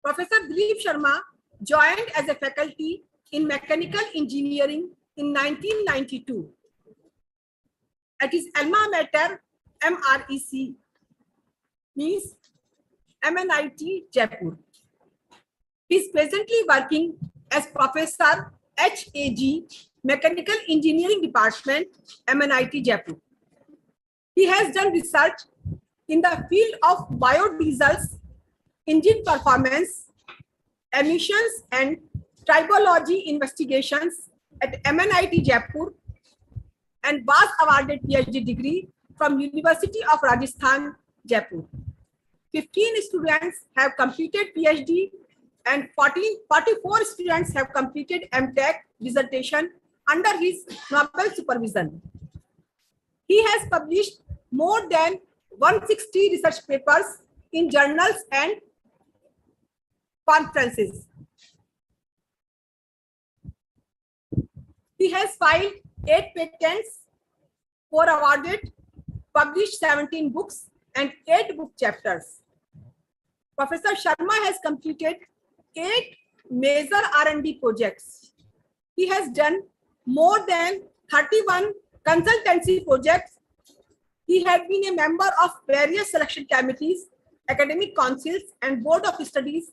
Professor Dilip Sharma joined as a faculty in mechanical engineering in 1992 at his alma mater MREC, means MNIT Jaipur. He is presently working as Professor HAG, Mechanical Engineering Department, MNIT Jaipur. He has done research in the field of biodiesels, engine performance, emissions, and tribology investigations at MNIT Jaipur, and was awarded PhD degree from University of Rajasthan, Jaipur. 15 students have completed PhD and 44 students have completed MTech dissertation under his noble supervision. He has published more than 160 research papers in journals and conferences. He has filed 8 patents, 4 awarded, published 17 books and 8 book chapters. Professor Sharma has completed 8 major R&D projects. He has done more than 31 consultancy projects. He has been a member of various selection committees, academic councils, and board of studies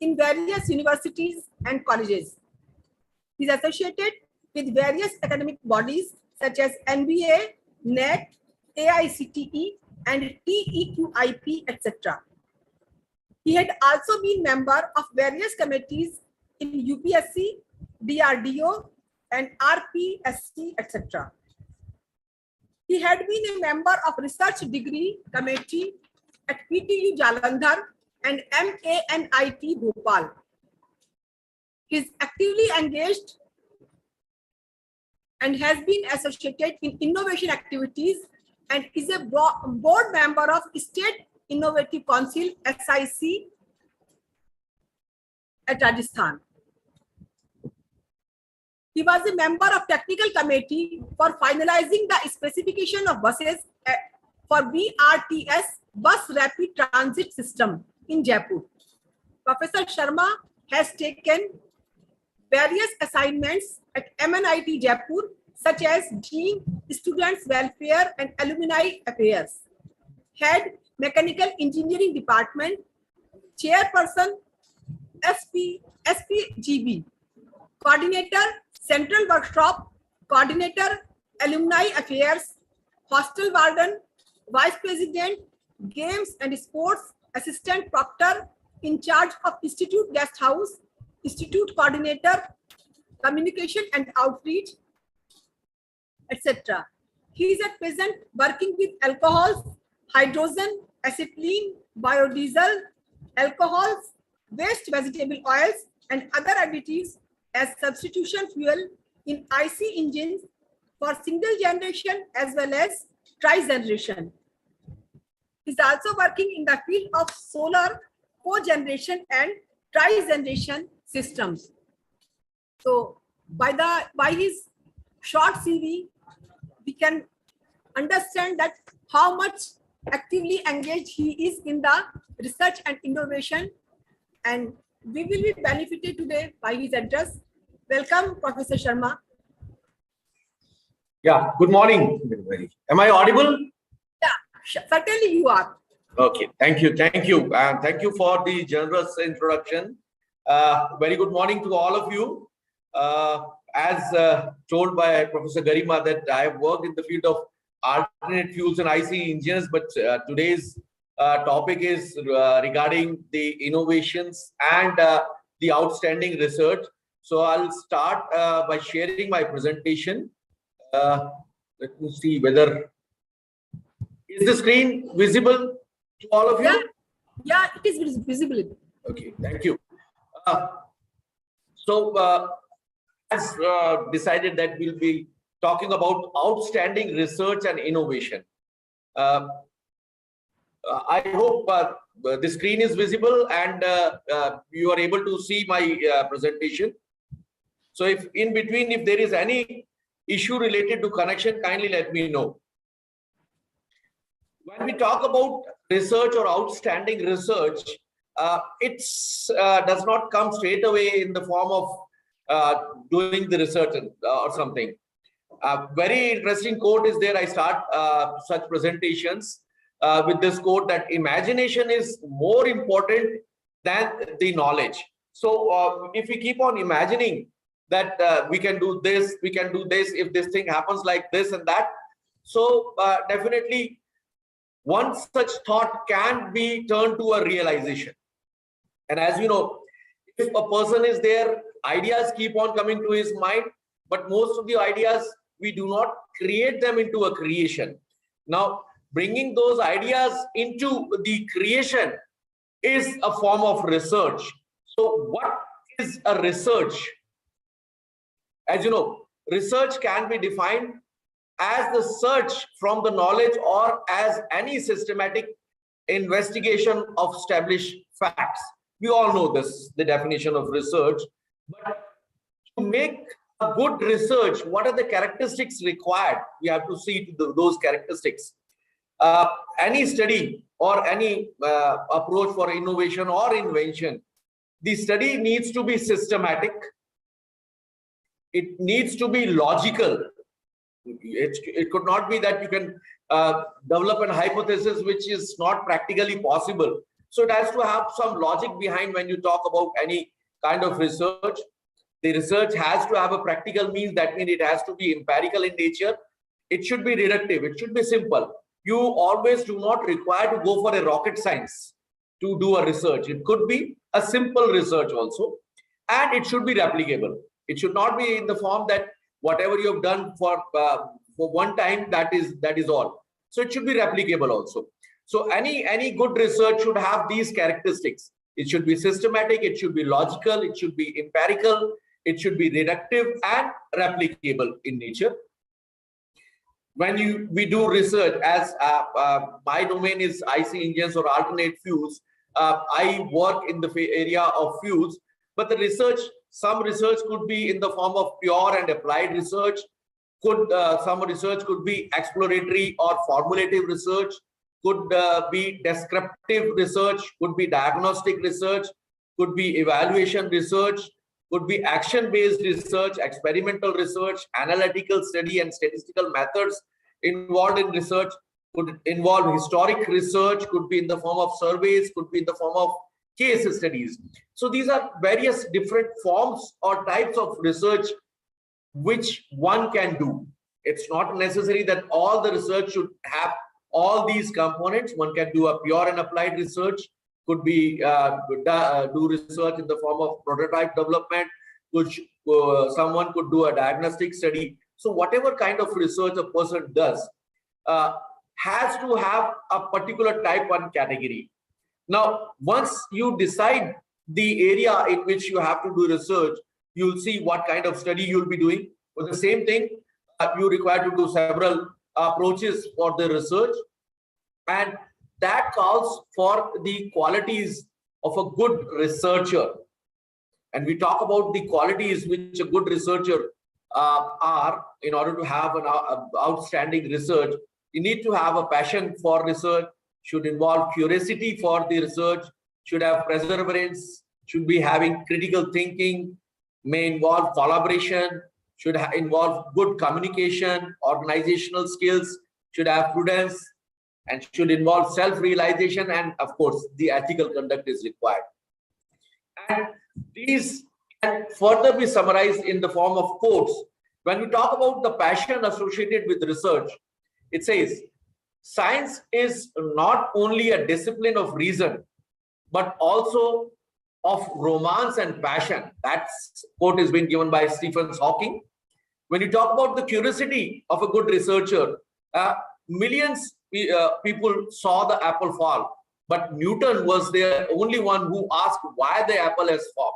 in various universities and colleges. He is associated with various academic bodies such as NBA, NET, AICTE, and TEQIP, etc. He had also been member of various committees in UPSC, DRDO, and RPSC, etc. He had been a member of research degree committee at PTU Jalandhar and MANIT Bhopal. He is actively engaged and has been associated in innovation activities and is a board member of State Innovative Council SIC at Rajasthan. He was a member of technical committee for finalizing the specification of buses for BRTS, Bus Rapid Transit System in Jaipur. Professor Sharma has taken various assignments at MNIT Jaipur, such as Dean, Students Welfare and Alumni Affairs, Head, Mechanical Engineering Department, Chairperson, SPGB, Coordinator, Central Workshop, Coordinator, Alumni Affairs, Hostel Warden, Vice President, Games and Sports, Assistant Proctor, in charge of Institute Guest House, Institute Coordinator, Communication and Outreach, etc. He is at present working with alcohols, hydrogen, acetylene, biodiesel, alcohols, waste vegetable oils, and other additives as substitution fuel in IC engines for single generation as well as tri-generation. He is also working in the field of solar cogeneration and tri-generation systems. So by his short CV, we can understand that how much actively engaged he is in the research and innovation, and we will be benefited today by his address. Welcome, Professor Sharma. Yeah, good morning, everybody. Am I audible? Yeah, certainly you are. Okay, thank you. Thank you. And thank you for the generous introduction. Very good morning to all of you. As told by Professor Garima, that I have worked in the field of alternate fuels and IC engines, but today's topic is regarding the innovations and the outstanding research. So I'll start by sharing my presentation. Let me see whether is the screen visible to all of you? Yeah, it is visible. Okay, thank you. As decided that we'll be talking about outstanding research and innovation. I hope the screen is visible and you are able to see my presentation. So if in between, if there is any issue related to connection, kindly let me know. When we talk about research or outstanding research, it does not come straight away in the form of doing the research or something. Very interesting quote is there. I start such presentations with this quote that imagination is more important than the knowledge. So if we keep on imagining that we can do this, if this thing happens like this and that, so definitely one such thought can be turned to a realization. And as you know, if a person is there, ideas keep on coming to his mind, but most of the ideas, we do not create them into a creation. Now, bringing those ideas into the creation is a form of research. So what is a research? As you know, research can be defined as the search from the knowledge or as any systematic investigation of established facts. We all know this, the definition of research. But to make a good research, what are the characteristics required? We have to see those characteristics. Any study or any approach for innovation or invention, the study needs to be systematic. It needs to be logical. It could not be that you can develop a hypothesis which is not practically possible. So it has to have some logic behind when you talk about any kind of research. The research has to have a practical means. That means it has to be empirical in nature. It should be reductive. It should be simple. You always do not require to go for a rocket science to do a research. It could be a simple research also, and it should be replicable. It should not be in the form that whatever you have done for one time, that is all. So it should be replicable also. So any good research should have these characteristics. It should be systematic, it should be logical, it should be empirical, it should be reductive and replicable in nature. When we do research, as my domain is IC engines or alternate fuels, I work in the area of fuels, but the research, some research could be in the form of pure and applied research. Some research could be exploratory or formulative research, could be descriptive research, could be diagnostic research, could be evaluation research, could be action-based research, experimental research, analytical study and statistical methods involved in research, could involve historic research, could be in the form of surveys, could be in the form of case studies. So these are various different forms or types of research which one can do. It's not necessary that all the research should have all these components. One can do a pure and applied research, could be do research in the form of prototype development, which someone could do a diagnostic study. So whatever kind of research a person does has to have a particular type 1 category. Now, once you decide the area in which you have to do research, you'll see what kind of study you'll be doing. For the same thing, you require to do several approaches for the research, and that calls for the qualities of a good researcher. And we talk about the qualities which a good researcher are. In order to have an outstanding research, you need to have a passion for research, should involve curiosity for the research, should have perseverance, should be having critical thinking, may involve collaboration, should involve good communication, organizational skills, should have prudence, and should involve self-realization, and of course, the ethical conduct is required. And these can further be summarized in the form of quotes. When we talk about the passion associated with research, it says, science is not only a discipline of reason, but also of romance and passion. That quote has been given by Stephen Hawking. When you talk about the curiosity of a good researcher, millions people saw the apple fall, but Newton was the only one who asked why the apple has fallen.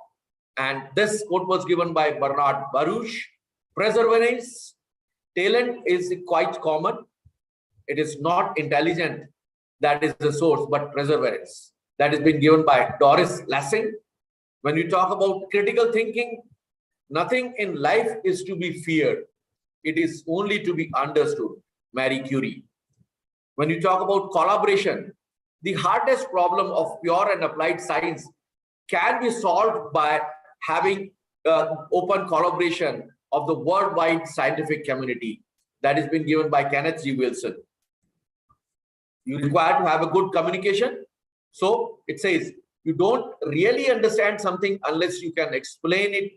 And this quote was given by Bernard Baruch. Perseverance, talent is quite common. It is not intelligent that is the source, but perseverance. That has been given by Doris Lessing. When you talk about critical thinking, nothing in life is to be feared. It is only to be understood. Marie Curie. When you talk about collaboration, the hardest problem of pure and applied science can be solved by having open collaboration of the worldwide scientific community that has been given by Kenneth G. Wilson. You require to have a good communication. So it says you don't really understand something unless you can explain it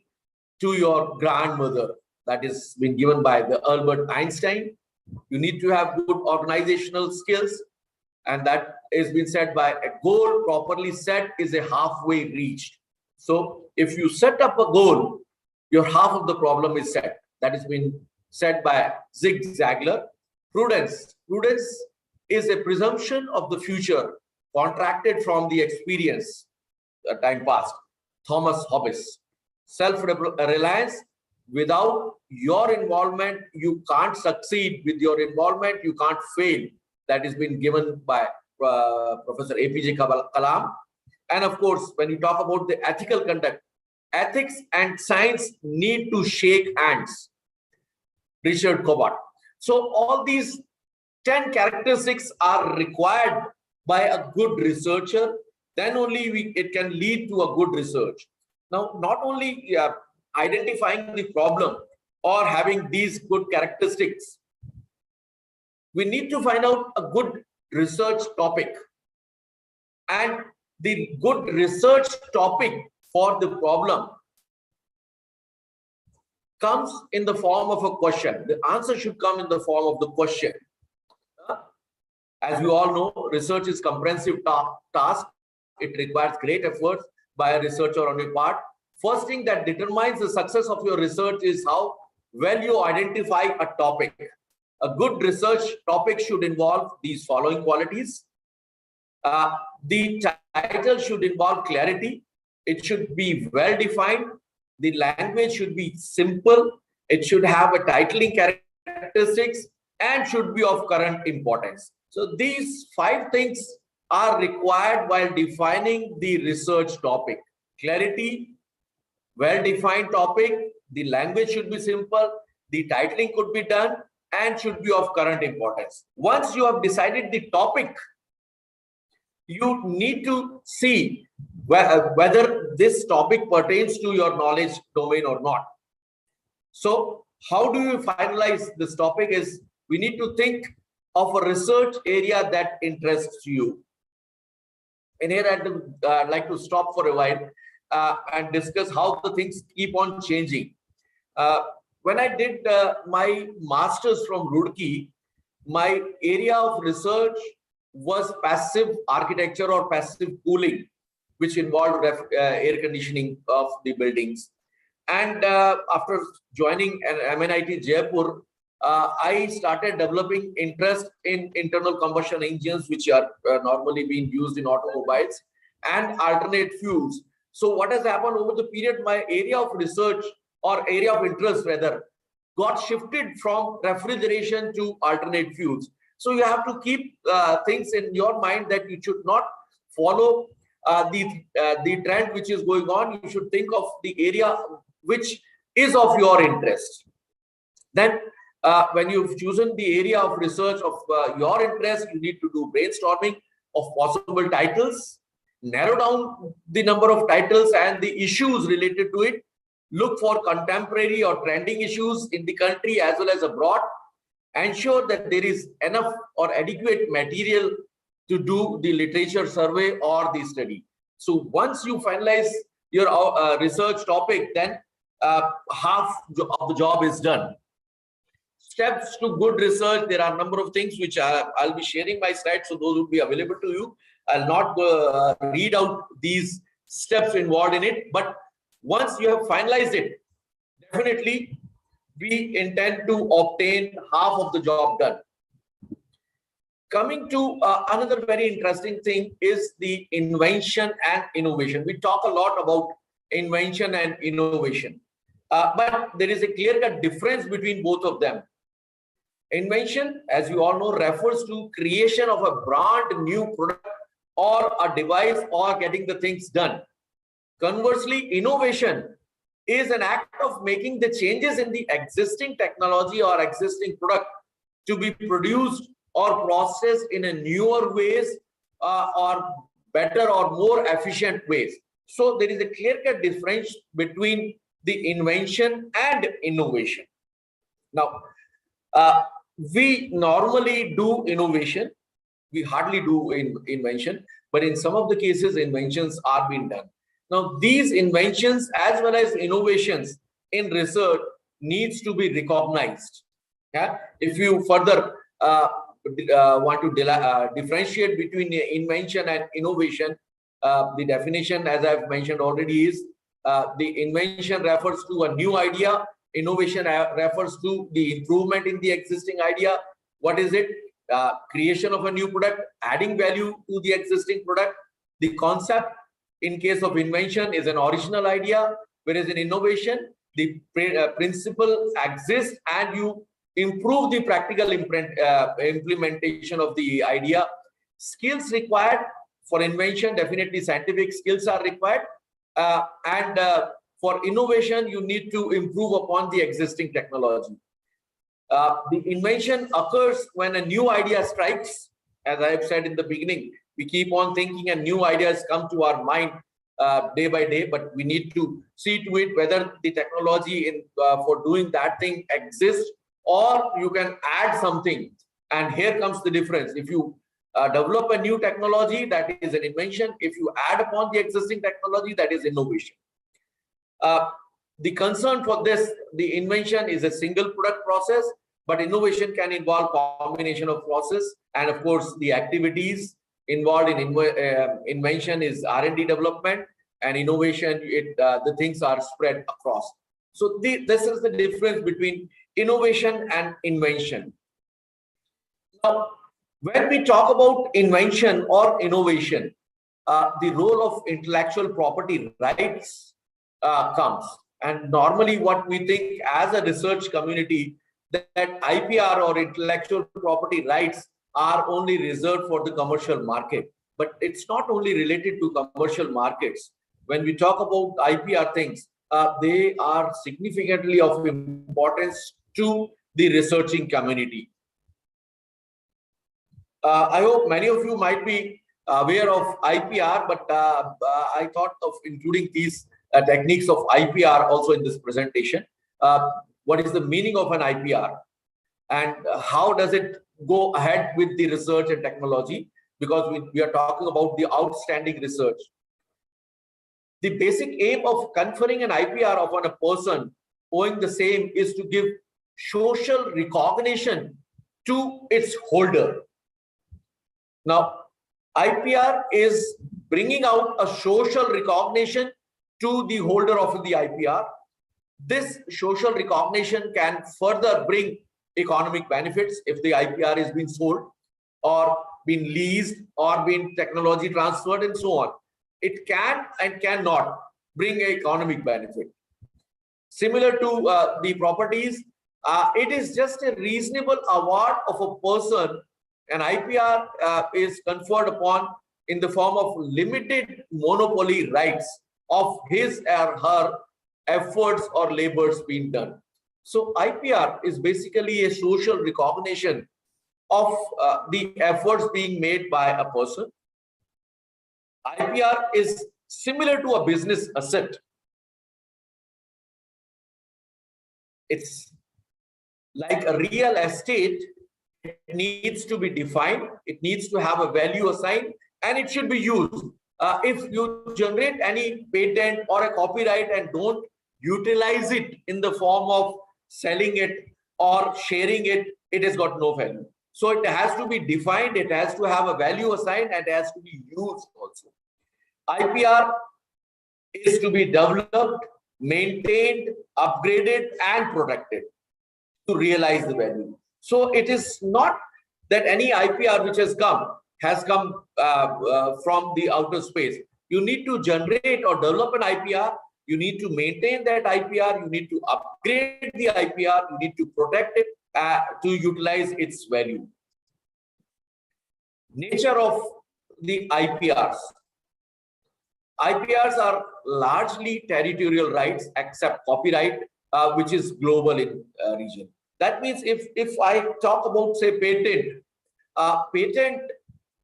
to your grandmother. That is been given by the Albert Einstein. You need to have good organizational skills, and that has been said by a goal properly set is a halfway reached. So if you set up a goal, your half of the problem is set. That has been said by Zig Ziglar. Prudence is a presumption of the future contracted from the experience time past. Thomas Hobbes. Self-reliance, without your involvement, you can't succeed. With your involvement, you can't fail. That has been given by Professor APJ Kalam. And of course, when you talk about the ethical conduct, ethics and science need to shake hands. Richard Cobalt. So all these 10 characteristics are required by a good researcher. Then only it can lead to a good research. Now, not only identifying the problem or having these good characteristics, we need to find out a good research topic. And the good research topic for the problem comes in the form of a question. The answer should come in the form of the question. As you all know, research is a comprehensive task. It requires great efforts by a researcher on your part. First thing that determines the success of your research is how well you identify a topic. A good research topic should involve these following qualities. The title should involve clarity. It should be well defined. The language should be simple. It should have a titling characteristics and should be of current importance. So these 5 things are required while defining the research topic. Clarity, well-defined topic, the language should be simple, the titling could be done, and should be of current importance. Once you have decided the topic, you need to see whether this topic pertains to your knowledge domain or not. So how do you finalize this topic is we need to think of a research area that interests you. And here I'd like to stop for a while and discuss how the things keep on changing. When I did my master's from Roorkee, my area of research was passive architecture or passive cooling, which involved air conditioning of the buildings. And after joining MNIT Jaipur, I started developing interest in internal combustion engines, which are normally being used in automobiles, and alternate fuels. So what has happened over the period, my area of research or area of interest rather got shifted from refrigeration to alternate fuels. So you have to keep things in your mind that you should not follow the trend which is going on. You should think of the area which is of your interest. Then when you've chosen the area of research of your interest, you need to do brainstorming of possible titles, narrow down the number of titles and the issues related to it, look for contemporary or trending issues in the country as well as abroad, ensure that there is enough or adequate material to do the literature survey or the study. So once you finalize your research topic, then half of the job is done. Steps to good research, there are a number of things which I'll be sharing my slides, so those will be available to you. I'll not read out these steps involved in it, but once you have finalized it, definitely we intend to obtain half of the job done. Coming to another very interesting thing is the invention and innovation. We talk a lot about invention and innovation, but there is a clear-cut difference between both of them. Invention, as you all know, refers to creation of a brand new product or a device or getting the things done. Conversely, innovation is an act of making the changes in the existing technology or existing product to be produced or processed in a newer ways or better or more efficient ways. So there is a clear-cut difference between the invention and innovation. Now, we normally do innovation. We hardly do invention, but in some of the cases, inventions are being done. Now, these inventions as well as innovations in research needs to be recognized. Yeah, if you further want to differentiate between invention and innovation, the definition, as I've mentioned already, is the invention refers to a new idea. Innovation refers to the improvement in the existing idea. What is it? Creation of a new product, adding value to the existing product. The concept in case of invention is an original idea, whereas in innovation, the principle exists and you improve the practical implementation of the idea. Skills required for invention, definitely scientific skills are required. And for innovation, you need to improve upon the existing technology. The invention occurs when a new idea strikes. As I have said in the beginning, we keep on thinking and new ideas come to our mind day by day, but we need to see to it whether the technology for doing that thing exists, or you can add something. And here comes the difference. If you develop a new technology, that is an invention. If you add upon the existing technology, that is innovation. The concern for this, the invention is a single product process, but innovation can involve combination of process. And of course, the activities involved in invention is R&D development, and innovation, the things are spread across. So this is the difference between innovation and invention. Now, when we talk about invention or innovation, the role of intellectual property rights comes. And normally what we think as a research community, that IPR or intellectual property rights are only reserved for the commercial market. But it's not only related to commercial markets. When we talk about IPR things, they are significantly of importance to the researching community. I hope many of you might be aware of IPR, but I thought of including these techniques of IPR also in this presentation. What is the meaning of an IPR and how does it go ahead with the research and technology? Because we are talking about the outstanding research. The basic aim of conferring an IPR upon a person owing the same is to give social recognition to its holder. Now, IPR is bringing out a social recognition to the holder of the IPR. This social recognition can further bring economic benefits if the IPR is being sold or been leased or been technology transferred and so on. It can and cannot bring economic benefit. Similar to the properties, it is just a reasonable award of a person. An IPR is conferred upon in the form of limited monopoly rights of his or her efforts or labors being done. So IPR is basically a social recognition of the efforts being made by a person. IPR is similar to a business asset. It's like a real estate. It needs to be defined, it needs to have a value assigned, and it should be used. If you generate any patent or a copyright and don't utilize it in the form of selling it or sharing it, it has got no value. So it has to be defined, it has to have a value assigned, and it has to be used also. IPR is to be developed, maintained, upgraded, and protected to realize the value. So it is not that any IPR which has come from the outer space. You need to generate or develop an IPR. You need to maintain that IPR. You need to upgrade the IPR. You need to protect it to utilize its value. Nature of the IPRs. IPRs are largely territorial rights except copyright, which is global in region. That means if I talk about, say, patent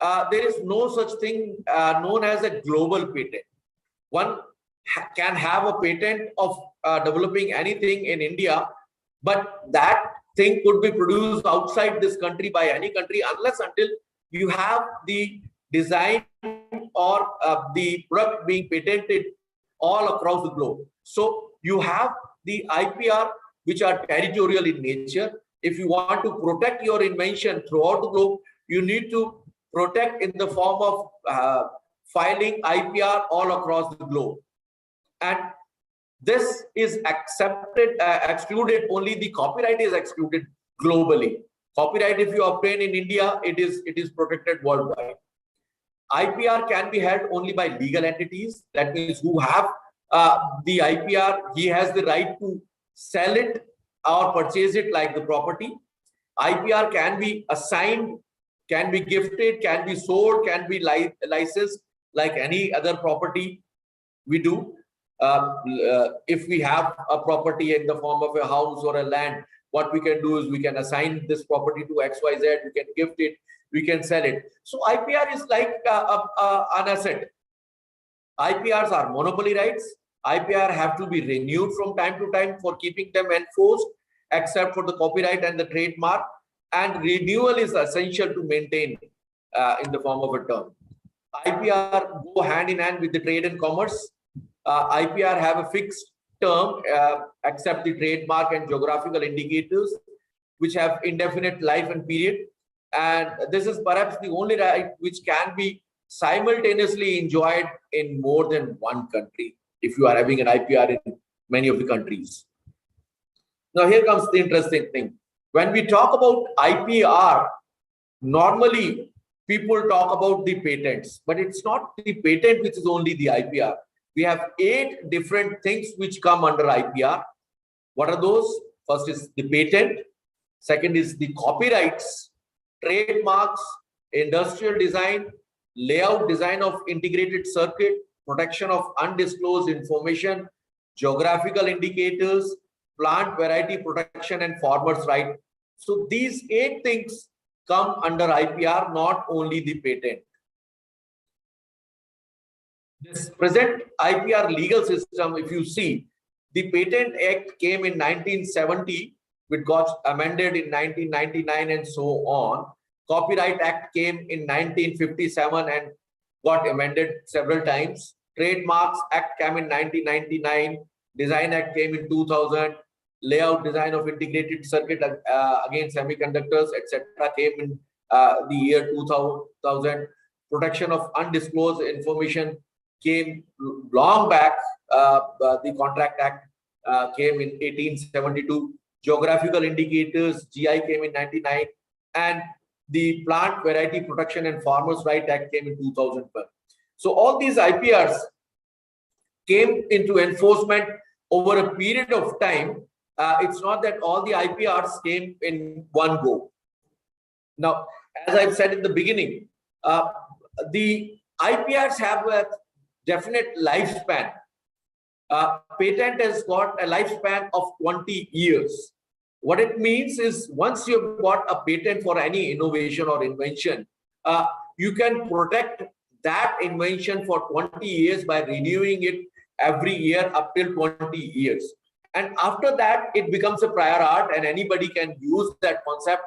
there is no such thing known as a global patent. One can have a patent of developing anything in India, but that thing could be produced outside this country by any country unless until you have the design or the product being patented all across the globe. So you have the IPR, which are territorial in nature. If you want to protect your invention throughout the globe, you need to protect in the form of filing IPR all across the globe. And this is excluded, only the copyright is excluded globally. Copyright, if you obtain in India, it is protected worldwide. IPR can be held only by legal entities. That means who have the IPR, he has the right to sell it or purchase it like the property. IPR can be assigned, can be gifted, can be sold, can be licensed like any other property we do. If we have a property in the form of a house or a land, what we can do is we can assign this property to XYZ, we can gift it, we can sell it. So IPR is like an asset. IPRs are monopoly rights. IPR have to be renewed from time to time for keeping them enforced, except for the copyright and the trademark. And renewal is essential to maintain in the form of a term. IPR go hand in hand with the trade and commerce. IPR have a fixed term, except the trademark and geographical indicators, which have indefinite life and period. And this is perhaps the only right which can be simultaneously enjoyed in more than one country, if you are having an IPR in many of the countries. Now, here comes the interesting thing. When we talk about IPR, normally people talk about the patents, but it's not the patent which is only the IPR. We have 8 different things which come under IPR. What are those? First is the patent. Second is the copyrights, trademarks, industrial design, layout design of integrated circuit, protection of undisclosed information, geographical indicators, plant variety protection, and farmers' right. So these 8 things come under IPR, not only the patent. This present IPR legal system, if you see, the Patent Act came in 1970, which got amended in 1999 and so on. Copyright Act came in 1957 and got amended several times. Trademarks Act came in 1999. Design Act came in 2000. Layout design of integrated circuit, again semiconductors, etc., came in the year 2000. Protection of undisclosed information came long back. The Contract Act came in 1872. Geographical indicators, GI, came in 99, and the Plant Variety Protection and Farmers' Right Act came in 2012. So all these IPRs came into enforcement over a period of time. It's not that all the IPRs came in one go. Now, as I've said in the beginning, the IPRs have a definite lifespan. Patent has got a lifespan of 20 years. What it means is once you've got a patent for any innovation or invention, you can protect that invention for 20 years by renewing it every year up till 20 years. And after that, it becomes a prior art and anybody can use that concept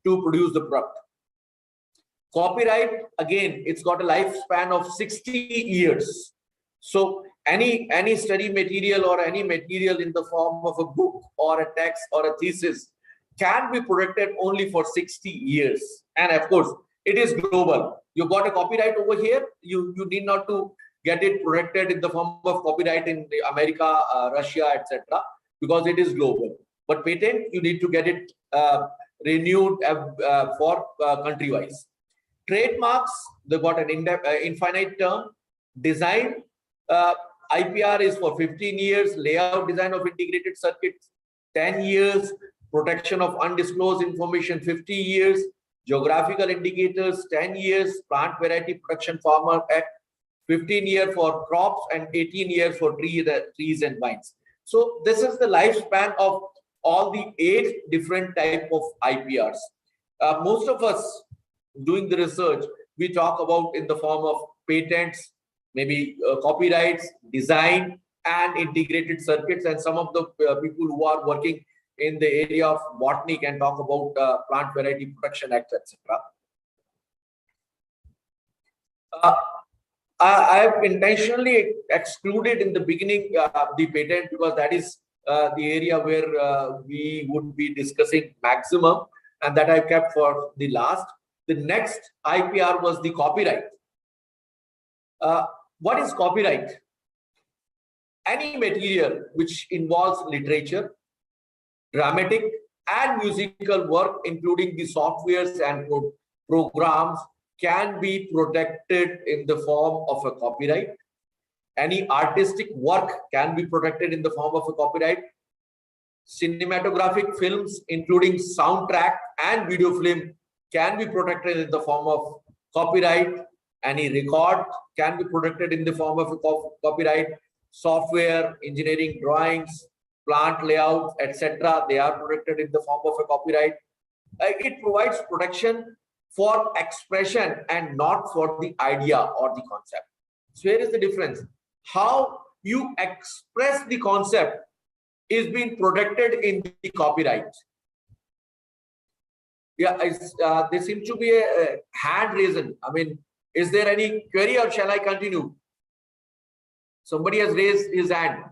to produce the product. Copyright, again, it's got a lifespan of 60 years. So any study material or any material in the form of a book or a text or a thesis can be protected only for 60 years. And of course, it is global. You got a copyright over here, you need not to get it protected in the form of copyright in America, Russia, etc., because it is global. But patent, you need to get it renewed for country-wise. Trademarks, they've got an infinite term. Design, IPR is for 15 years. Layout design of integrated circuits, 10 years. Protection of undisclosed information, 50 years. Geographical indicators, 10 years. Plant Variety Protection Farmer Act, 15 years for crops and 18 years for trees and vines. So this is the lifespan of all the 8 different types of IPRs. Most of us doing the research, we talk about in the form of patents, maybe copyrights, design, and integrated circuits. And some of the people who are working in the area of botany can talk about Plant Variety Protection Act, etc. I have intentionally excluded in the beginning the patent, because that is the area where we would be discussing maximum, and that I kept for the last. The next IPR was the copyright. What is copyright? Any material which involves literature, dramatic and musical work, including the softwares and programs, can be protected in the form of a copyright. Any artistic work can be protected in the form of a copyright. Cinematographic films, including soundtrack and video film, can be protected in the form of copyright. Any record can be protected in the form of a copyright. Software, engineering drawings, plant layouts, etc., they are protected in the form of a copyright. It provides protection for expression and not for the idea or the concept. So here is the difference. How you express the concept is being protected in the copyright. Yeah, there seems to be a hand raised. I mean, is there any query or shall I continue? Somebody has raised his hand.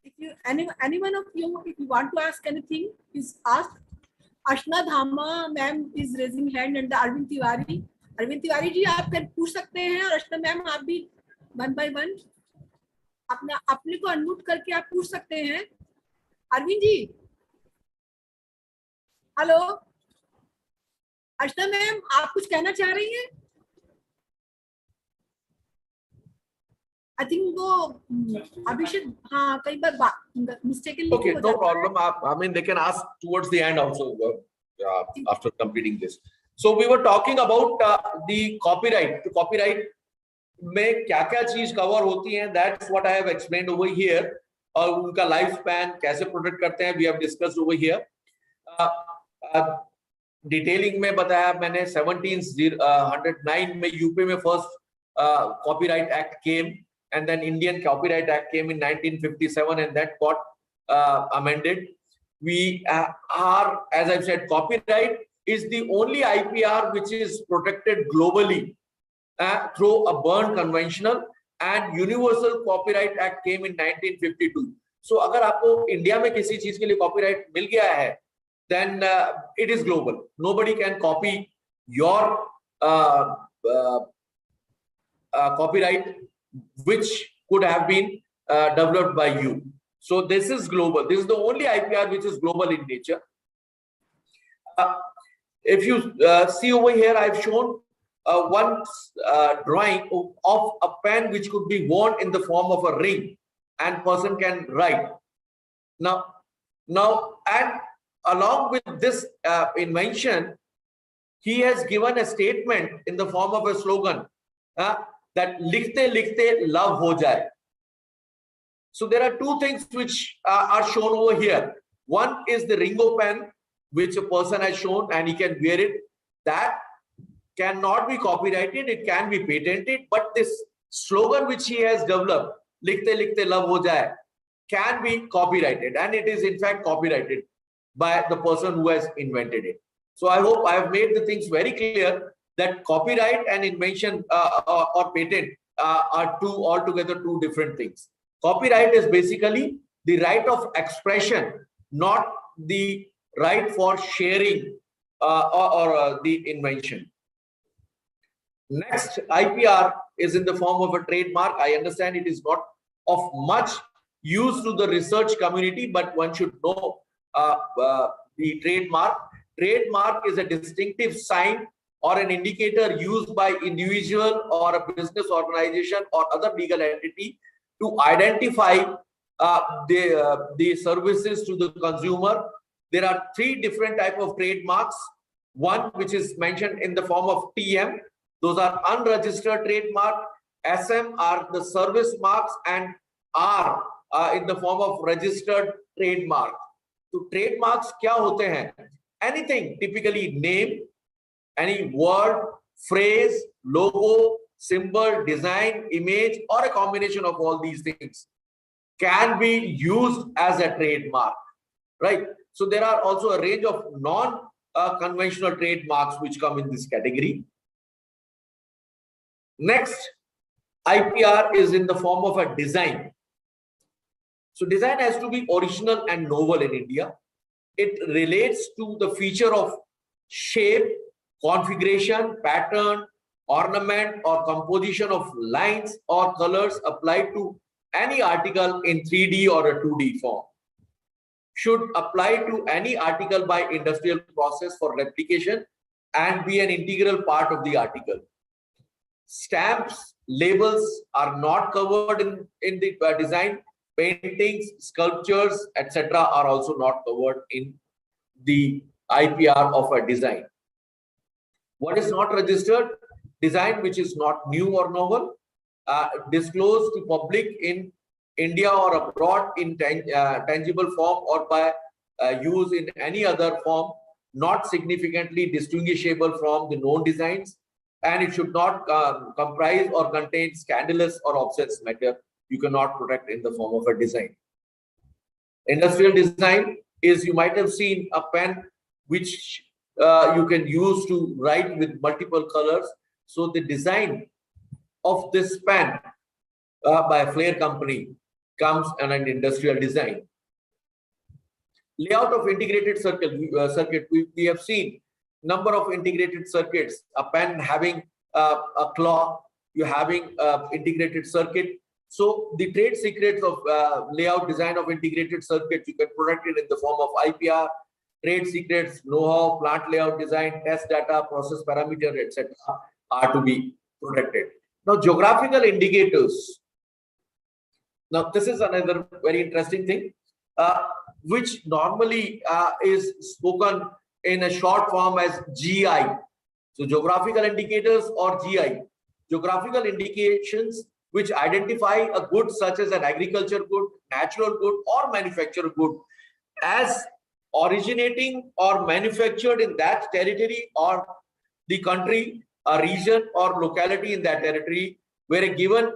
If you any one of you, if you want to ask anything, please ask. Ashna Dhama ma'am is raising hand, and Arvind Tiwari. Arvind Tiwari जी आप कर पूछ सकते हैं, और Ashna ma'am आप भी one by one अपने को अनम्यूट करके आप पूछ सकते हैं. Arvind ji, hello. Ashna ma'am आप कुछ कहना चाह रही हैं? I think वो अभिषेक हाँ कई बार mistakenly. Okay, no problem. I mean, they can ask towards the end also after completing this. So we were talking about the copyright. तो copyright में क्या-क्या चीज cover होती हैं? That's what I have explained over here. और उनका life span कैसे protect करते हैं? We have discussed over here. Detailing में बताया मैंने 1709 में यूपी में first Copyright Act came, and then Indian Copyright Act came in 1957, and that got amended. We are, as I've said, copyright is the only IPR which is protected globally through a Berne Conventional, and Universal Copyright Act came in 1952. So अगर आपको India में किसी चीज के लिए copyright मिल गया है, then it is global. Nobody can copy your copyright which could have been developed by you. So this is global. This is the only IPR which is global in nature. If you see over here, I've shown one drawing of a pen which could be worn in the form of a ring, and person can write. Now, and along with this invention, he has given a statement in the form of a slogan that "Likhte likhte love ho jaye." So there are two things which are shown over here. One is the Ringo pen, which a person has shown, and he can wear it. That cannot be copyrighted, it can be patented, but this slogan which he has developed, "Likhte likhte love ho jaye," can be copyrighted, and it is in fact copyrighted by the person who has invented it. So I hope I have made the things very clear that copyright and invention or patent are altogether two different things. Copyright is basically the right of expression, not the right for sharing or the invention. Next, IPR is in the form of a trademark. I understand it is not of much use to the research community, but one should know the trademark. Trademark is a distinctive sign or an indicator used by individual or a business organization or other legal entity to identify the services to the consumer. There are three different types of trademarks. One which is mentioned in the form of TM, those are unregistered trademark. SM are the service marks, and R in the form of registered trademark. So trademarks क्या होते हैं? Anything, typically name, any word, phrase, logo, symbol, design, image, or a combination of all these things can be used as a trademark, right? So there are also a range of non-conventional trademarks which come in this category. Next, IPR is in the form of a design. So design has to be original and novel in India. It relates to the feature of shape, configuration, pattern, ornament, or composition of lines or colors applied to any article in 3D or a 2D form. Should apply to any article by industrial process for replication and be an integral part of the article. Stamps, labels are not covered in the design. Paintings, sculptures, etc. are also not covered in the IPR of a design. What is not registered? Design which is not new or novel, disclosed to public in India or abroad in tangible form or by use in any other form, not significantly distinguishable from the known designs, and it should not comprise or contain scandalous or obscene matter. You cannot protect in the form of a design. Industrial design is, you might have seen a pen which you can use to write with multiple colors. So the design of this pen by a Flair company comes in an industrial design. Layout of integrated circuit. We have seen number of integrated circuits. A pen having a claw, you having integrated circuit. So the trade secrets of layout design of integrated circuits, you can protect it in the form of IPR. Trade secrets, know-how, plant layout design, test data, process parameter, etc. are to be protected. Now, geographical indicators. Now, this is another very interesting thing, which normally is spoken in a short form as GI. So, geographical indicators or GI. Geographical indications which identify a good such as an agriculture good, natural good, or manufactured good as originating or manufactured in that territory or the country, a region or locality in that territory where a given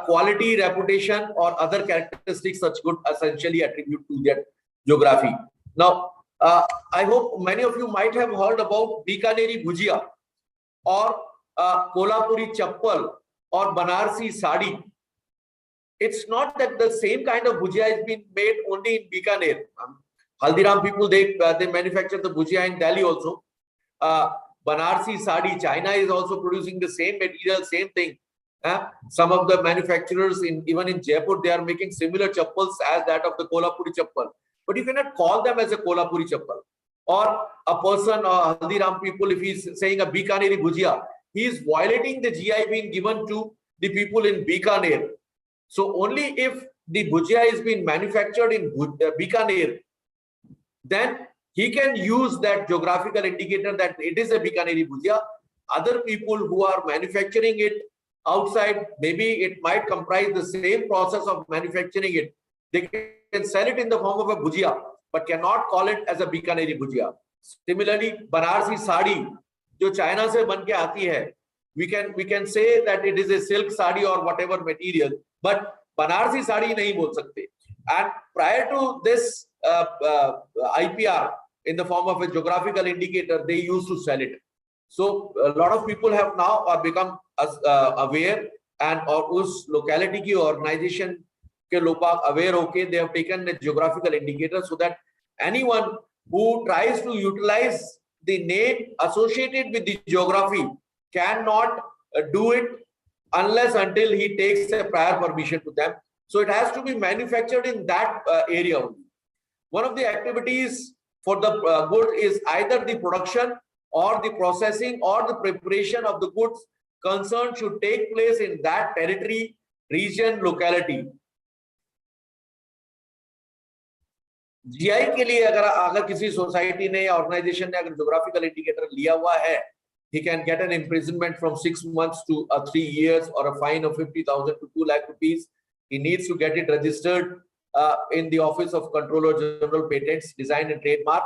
quality, reputation, or other characteristics such good essentially attribute to their geography. Now, I hope many of you might have heard about Bikaneri Bhujia or Kolhapuri Chappal or Banarsi Sadi. It's not that the same kind of bhujia has been made only in Bikaner. Haldiram people, they manufacture the bhujia in Delhi also. Banarsi Sadi, China is also producing the same material, same thing. Some of the manufacturers even in Jaipur, they are making similar chappals as that of the Kolhapuri chappal. But you cannot call them as a Kolhapuri chappal. Or a person or Haldiram people, if he's saying a Bikaneri bhujia, he is violating the GI being given to the people in Bikaner. So only if the bhujia is being manufactured in Bikaner, then he can use that geographical indicator that it is a Bikaneri bhujia. Other people who are manufacturing it outside, maybe it might comprise the same process of manufacturing it. They can sell it in the form of a bhujia, but cannot call it as a Bikaneri bhujia. Similarly, Banarsi Sadi, जो China से बन के आती है, we can say that it is a silk sari or whatever material, but Banarsi Sadi नहीं बोल सकते. And prior to this IPR in the form of a geographical indicator, they used to sell it. So a lot of people have now become aware, and or उस locality की organization के लोग aware होके they have taken a geographical indicator so that anyone who tries to utilize the name associated with the geography cannot do it unless until he takes a prior permission to them. So it has to be manufactured in that area only. One of the activities for the good is either the production or the processing or the preparation of the goods concerned should take place in that territory, region, locality. GI के लिए अगर किसी society ने या organisation ने अगर geographical indicator लिया हुआ है, he can get an imprisonment from 6 months to 3 years or a fine of 50,000 to 2 lakh rupees. He needs to get it registered in the Office of Controller General Patents, Design and Trademark.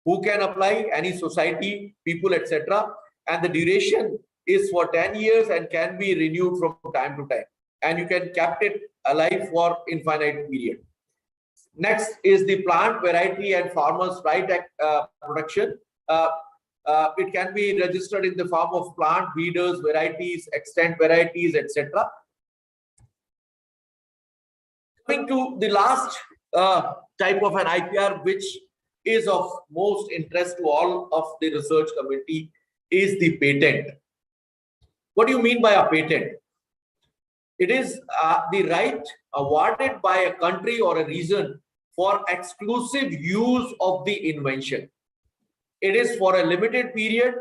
Who can apply? Any society, people, etc. and the duration is for 10 years and can be renewed from time to time, and you can keep it alive for infinite period. Next is the plant variety and farmers right production. It can be registered in the form of plant breeders, varieties, extent varieties, etc. Coming to the last type of an IPR, which is of most interest to all of the research community, is the patent. What do you mean by a patent? It is the right awarded by a country or a region for exclusive use of the invention. It is for a limited period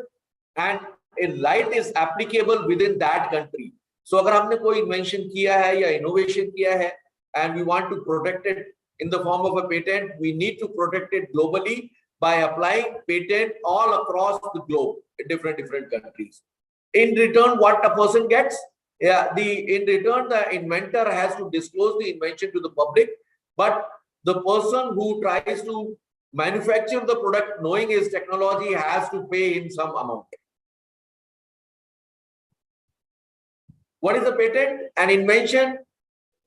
and a right is applicable within that country. So अगर हमने कोई invention किया है या innovation किया है and we want to protect it in the form of a patent, we need to protect it globally by applying patent all across the globe in different countries. In return, what a person gets? In return, the inventor has to disclose the invention to the public, but the person who tries to manufacture the product knowing his technology has to pay him some amount. What is a patent? An invention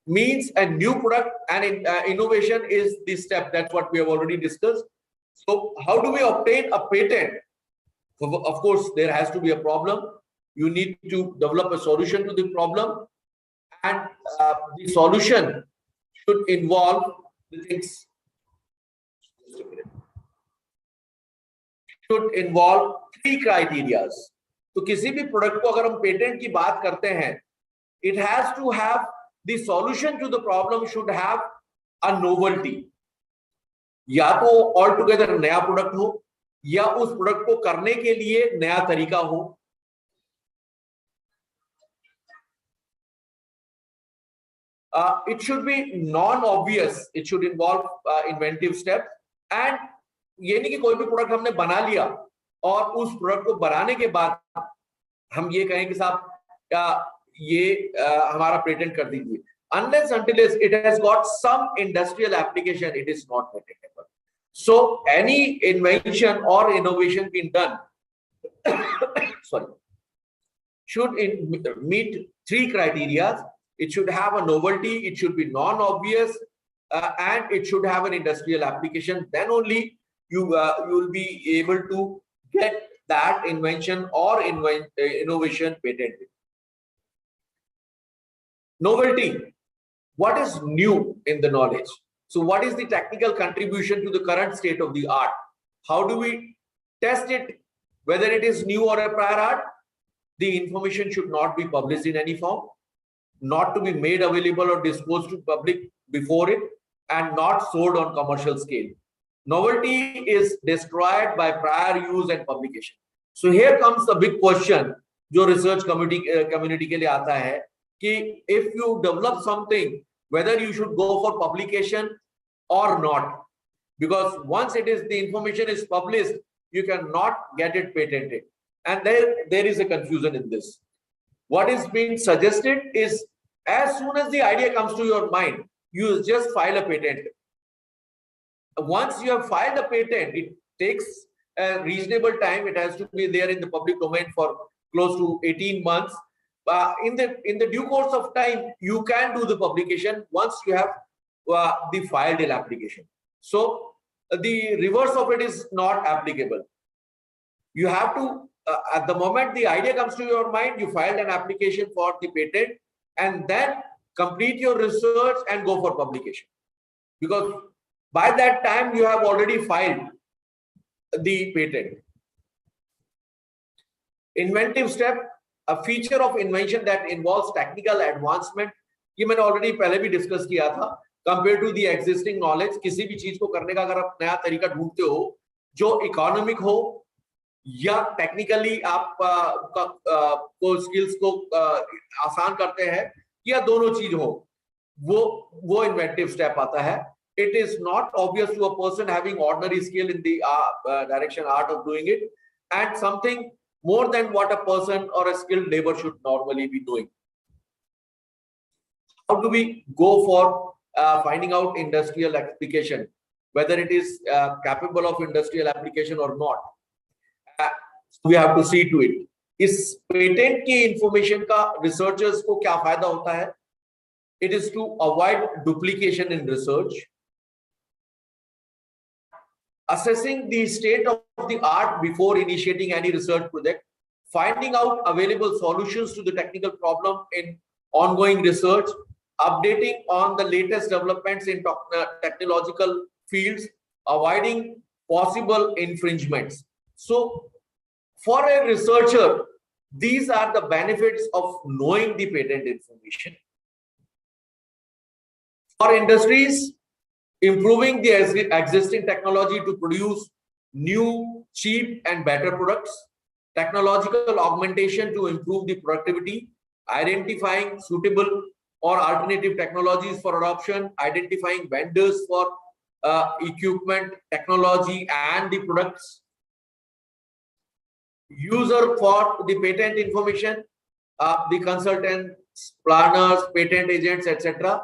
means a new product, and innovation is the step. That's what we have already discussed. So how do we obtain a patent? Of course, there has to be a problem. You need to develop a solution to the problem, and the solution should involve the things. Just a minute. Should involve 3 criteria. तो किसी भी product को अगर हम patent की बात करते हैं, it has to have the solution to the problem should have a novelty. या तो ऑल टुगेदर नया प्रोडक्ट हो या उस प्रोडक्ट को करने के लिए नया तरीका हो. It should be non-obvious. It should involve inventive steps. And ये नहीं कि कोई भी प्रोडक्ट हमने बना लिया और उस प्रोडक्ट को बनाने के बाद हम ये कहें कि साहब ये हमारा पेटेंट कर दीजिए. Unless until it has got some industrial application, it is not patentable. So any invention or innovation being done sorry, should meet 3 criteria. It should have a novelty, it should be non-obvious, and it should have an industrial application. Then only you will be able to get that invention or innovation patented. Novelty. What is new in the knowledge? So what is the technical contribution to the current state of the art? How do we test it, whether it is new or a prior art? The information should not be published in any form, not to be made available or disclosed to public before it, and not sold on commercial scale. Novelty is destroyed by prior use and publication. So here comes the big question जो research community के लिए आता है कि if you develop something, whether you should go for publication or not, because once the information is published, you cannot get it patented, and there is a confusion in this. What is being suggested is, as soon as the idea comes to your mind, you just file a patent. Once you have filed a patent, it takes a reasonable time. It has to be there in the public domain for close to 18 months. In the due course of time, you can do the publication once you have the filed in application. So the reverse of it is not applicable. You have to, at the moment the idea comes to your mind, you filed an application for the patent, and then complete your research and go for publication. Because by that time you have already filed the patent. Inventive step. A feature of invention that involves technical advancement. ये मैंने already पहले भी discuss किया था. Compared to the existing knowledge, किसी भी चीज को करने का अगर आप नया तरीका ढूंढते हो जो economic हो या technically आप को skills को आसान करते हैं या दोनों चीज हो, वो inventive step आता है. It is not obvious to a person having ordinary skill in the direction art of doing it, and something more than what a person or a skilled labor should normally be doing. How do we go for finding out industrial application, whether it is capable of industrial application or not? We have to see to it. इस patent की information का researchers को क्या फायदा होता है? It is to avoid duplication in research, assessing the state of the art before initiating any research project, finding out available solutions to the technical problem in ongoing research, updating on the latest developments in technological fields, avoiding possible infringements. So, for a researcher, these are the benefits of knowing the patent information. For industries, improving the existing technology to produce new, cheap and better products, technological augmentation to improve the productivity, identifying suitable or alternative technologies for adoption, identifying vendors for equipment, technology and the products, user for the patent information, the consultants, planners, patent agents, etc.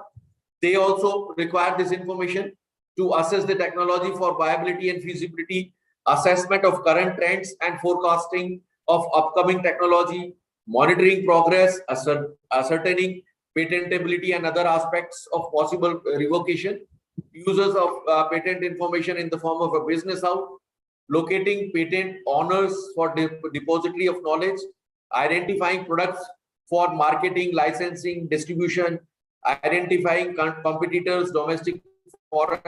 They also require this information to assess the technology for viability and feasibility, assessment of current trends and forecasting of upcoming technology, monitoring progress, ascertaining patentability and other aspects of possible revocation, users of patent information in the form of a business out, locating patent owners for depository of knowledge, identifying products for marketing, licensing, distribution, identifying competitors, domestic, foreign,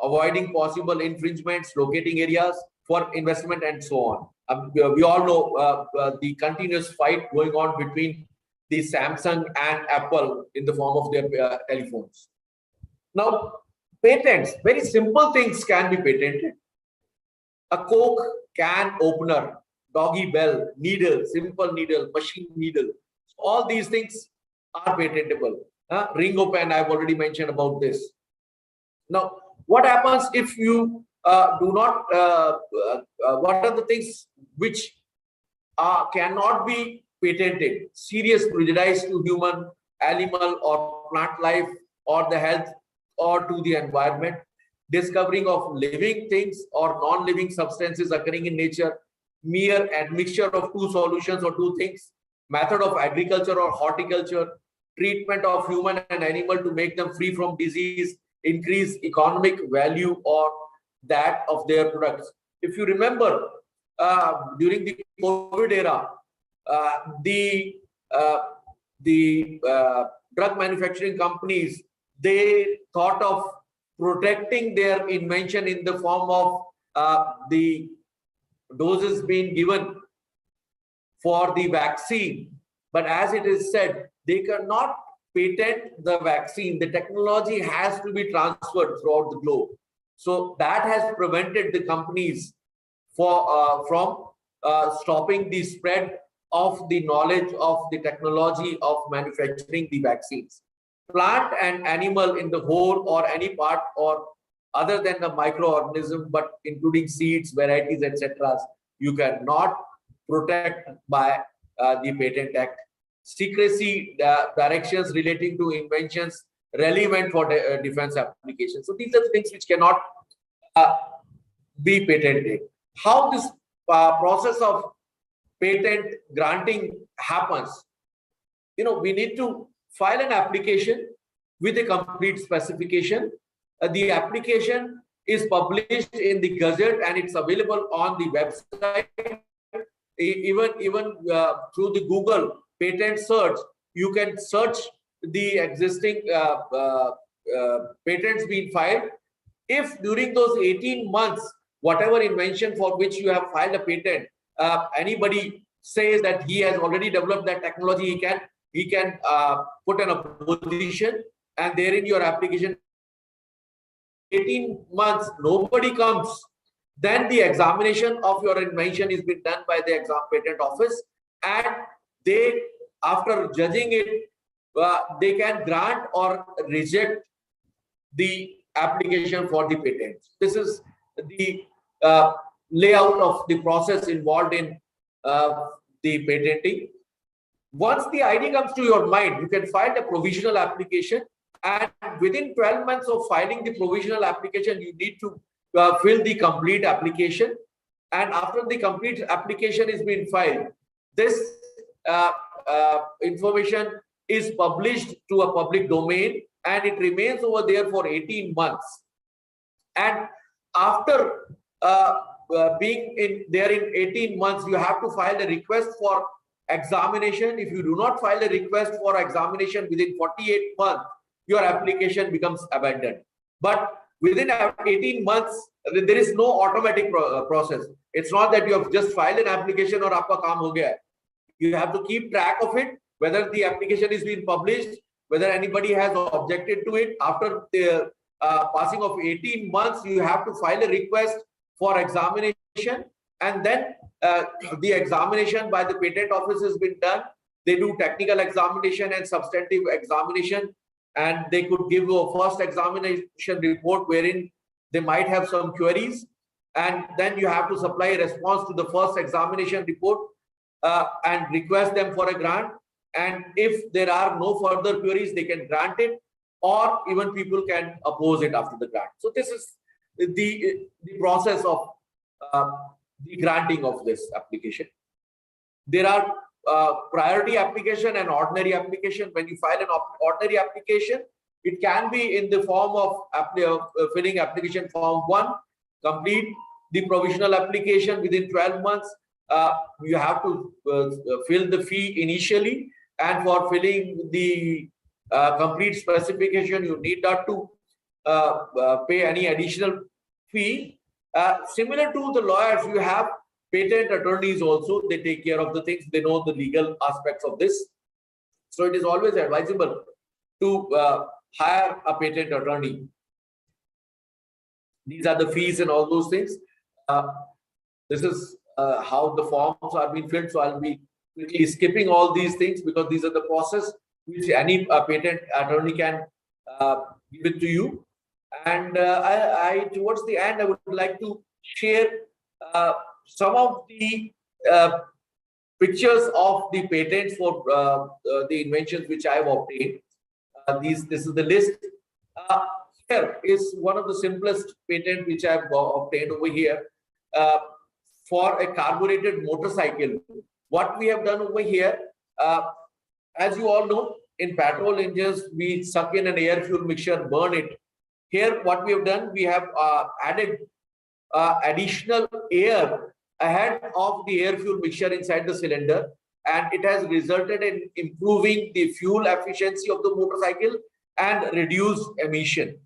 avoiding possible infringements, locating areas for investment, and so on. We all know the continuous fight going on between the Samsung and Apple in the form of their telephones. Now, patents, very simple things can be patented. A Coke can opener, doggy bell, needle, simple needle, machine needle. All these things are patentable. Ring open, I've already mentioned about this. Now, what happens if you do not, what are the things which cannot be patented? Serious prejudice to human, animal or plant life or the health or to the environment, discovering of living things or non-living substances occurring in nature, mere admixture of two solutions or two things, method of agriculture or horticulture, treatment of human and animal to make them free from disease, increase economic value or that of their products. If you remember, during the COVID era, the drug manufacturing companies, they thought of protecting their invention in the form of the doses being given for the vaccine. But as it is said, they cannot patent the vaccine. The technology has to be transferred throughout the globe. So that has prevented the companies from stopping the spread of the knowledge of the technology of manufacturing the vaccines. Plant and animal in the whole or any part or other than the microorganism, but including seeds, varieties, etc., you cannot protect by the Patent Act. Secrecy directions relating to inventions relevant for defense applications. So these are the things which cannot be patented. How this process of patent granting happens? You know, we need to file an application with a complete specification. The application is published in the Gazette and it's available on the website. Even through the Google patent search, you can search the existing patents being filed. If during those 18 months, whatever invention for which you have filed a patent, anybody says that he has already developed that technology, he can put an opposition, and therein your application. 18 months, nobody comes, then the examination of your invention is being done by the patent office, and they, after judging it, they can grant or reject the application for the patent. This is the layout of the process involved in the patenting. Once the idea comes to your mind, you can file a provisional application, and within 12 months of filing the provisional application, you need to fill the complete application. And after the complete application is being filed, this information is published to a public domain and it remains over there for 18 months. And after being in there in 18 months, you have to file a request for examination. If you do not file a request for examination within 48 months, your application becomes abandoned. But within 18 months, there is no automatic process. It's not that you have just filed an application or aapka kaam ho gaya. You have to keep track of it, whether the application is being published, whether anybody has objected to it. After the passing of 18 months, you have to file a request for examination, and then the examination by the patent office has been done. They do technical examination and substantive examination, and they could give you a first examination report wherein they might have some queries, and then you have to supply a response to the first examination report and request them for a grant. And if there are no further queries, they can grant it, or even people can oppose it after the grant. So this is the process of the granting of this application. There are priority application and ordinary application. When you file an ordinary application, it can be in the form of filling application form 1, complete the provisional application within 12 months. You have to fill the fee initially, and for filling the complete specification, you need not to pay any additional fee. Similar to the lawyers, you have patent attorneys also. They take care of the things. They know the legal aspects of this. So it is always advisable to hire a patent attorney. These are the fees and all those things. This is how the forms are being filled. So I'll be quickly skipping all these things because these are the process which any patent attorney can give it to you. And I towards the end, I would like to share some of the pictures of the patents for the inventions which I have obtained. This is the list. Here is one of the simplest patent which I have obtained over here for a carbureted motorcycle. What we have done over here, as you all know, in petrol engines, we suck in an air fuel mixture, burn it. Here, what we have done, we have added additional air ahead of the air fuel mixture inside the cylinder, and it has resulted in improving the fuel efficiency of the motorcycle and reduced emission.